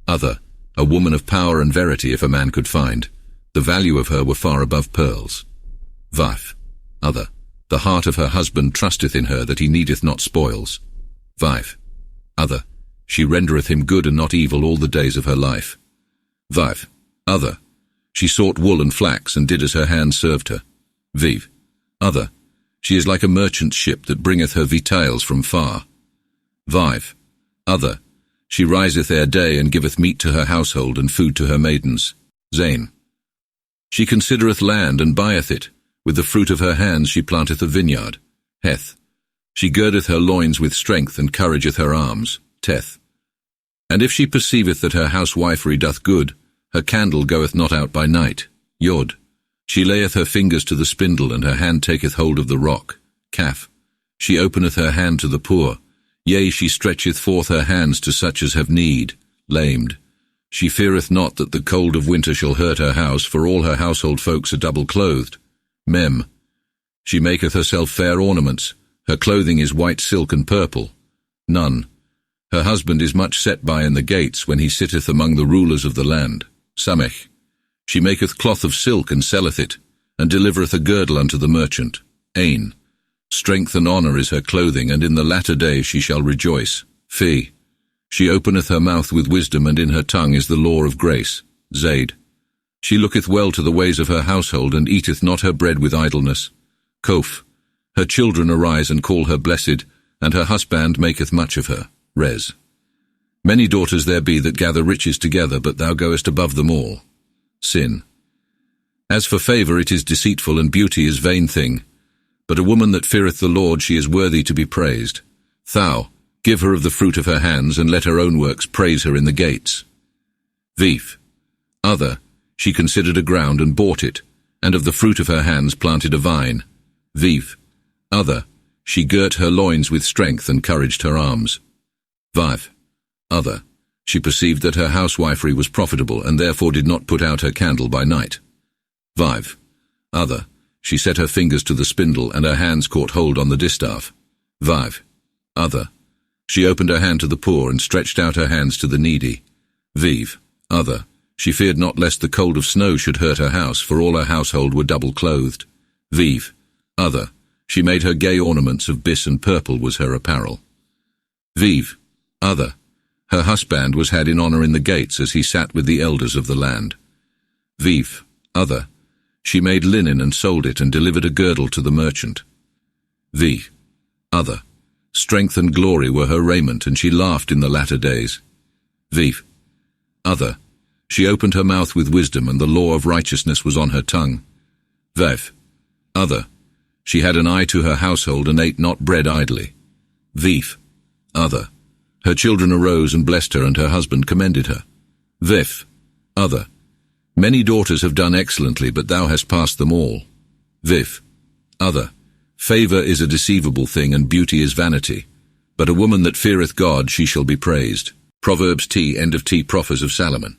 A: Other. A woman of power and verity, if a man could find. The value of her were far above pearls. Vaf. Other. The heart of her husband trusteth in her, that he needeth not spoils. Other. She rendereth him good and not evil all the days of her life. Other. She sought wool and flax, and did as her hand served her. Other. She is like a merchant's ship that bringeth her vitails from far. Other. She riseth ere day, and giveth meat to her household and food to her maidens. Zain. She considereth land and buyeth it. With the fruit of her hands she planteth a vineyard. Heth. She girdeth her loins with strength, and courageth her arms. Teth. And if she perceiveth that her housewifery doth good, her candle goeth not out by night. Yod. She layeth her fingers to the spindle, and her hand taketh hold of the rock. Kaf. She openeth her hand to the poor. Yea, she stretcheth forth her hands to such as have need. Lamed. She feareth not that the cold of winter shall hurt her house, for all her household folks are double-clothed. Mem. She maketh herself fair ornaments. Her clothing is white silk and purple. Nun. Her husband is much set by in the gates when he sitteth among the rulers of the land. Samech. She maketh cloth of silk and selleth it, and delivereth a girdle unto the merchant. Ain. Strength and honour is her clothing, and in the latter day she shall rejoice. Phi. She openeth her mouth with wisdom, and in her tongue is the law of grace. Zaid. She looketh well to the ways of her household, and eateth not her bread with idleness. Kof. Her children arise and call her blessed, and her husband maketh much of her. Res. Many daughters there be that gather riches together, but thou goest above them all. Sin. As for favour, it is deceitful, and beauty is vain thing. But a woman that feareth the Lord, she is worthy to be praised. Thou, give her of the fruit of her hands, and let her own works praise her in the gates. Vif. Other. She considered a ground and bought it, and of the fruit of her hands planted a vine. Viv. Other. She girt her loins with strength and couraged her arms. Viv. Other. She perceived that her housewifery was profitable, and therefore did not put out her candle by night. Viv. Other. She set her fingers to the spindle, and her hands caught hold on the distaff. Viv. Other. She opened her hand to the poor, and stretched out her hands to the needy. Viv. Other. She feared not lest the cold of snow should hurt her house, for all her household were double-clothed. Viv. Other. She made her gay ornaments of bis and purple was her apparel. Viv. Other. Her husband was had in honour in the gates, as he sat with the elders of the land. Viv. Other. She made linen and sold it, and delivered a girdle to the merchant. V. Other. Strength and glory were her raiment, and she laughed in the latter days. Viv. Other. She opened her mouth with wisdom, and the law of righteousness was on her tongue. Vev. Other. She had an eye to her household, and ate not bread idly. Viv. Other. Her children arose and blessed her, and her husband commended her. Vif. Other. Many daughters have done excellently, but thou hast passed them all. Vif. Other. Favour is a deceivable thing, and beauty is vanity. But a woman that feareth God, she shall be praised. Proverbs T. End of T. Prophets of Solomon.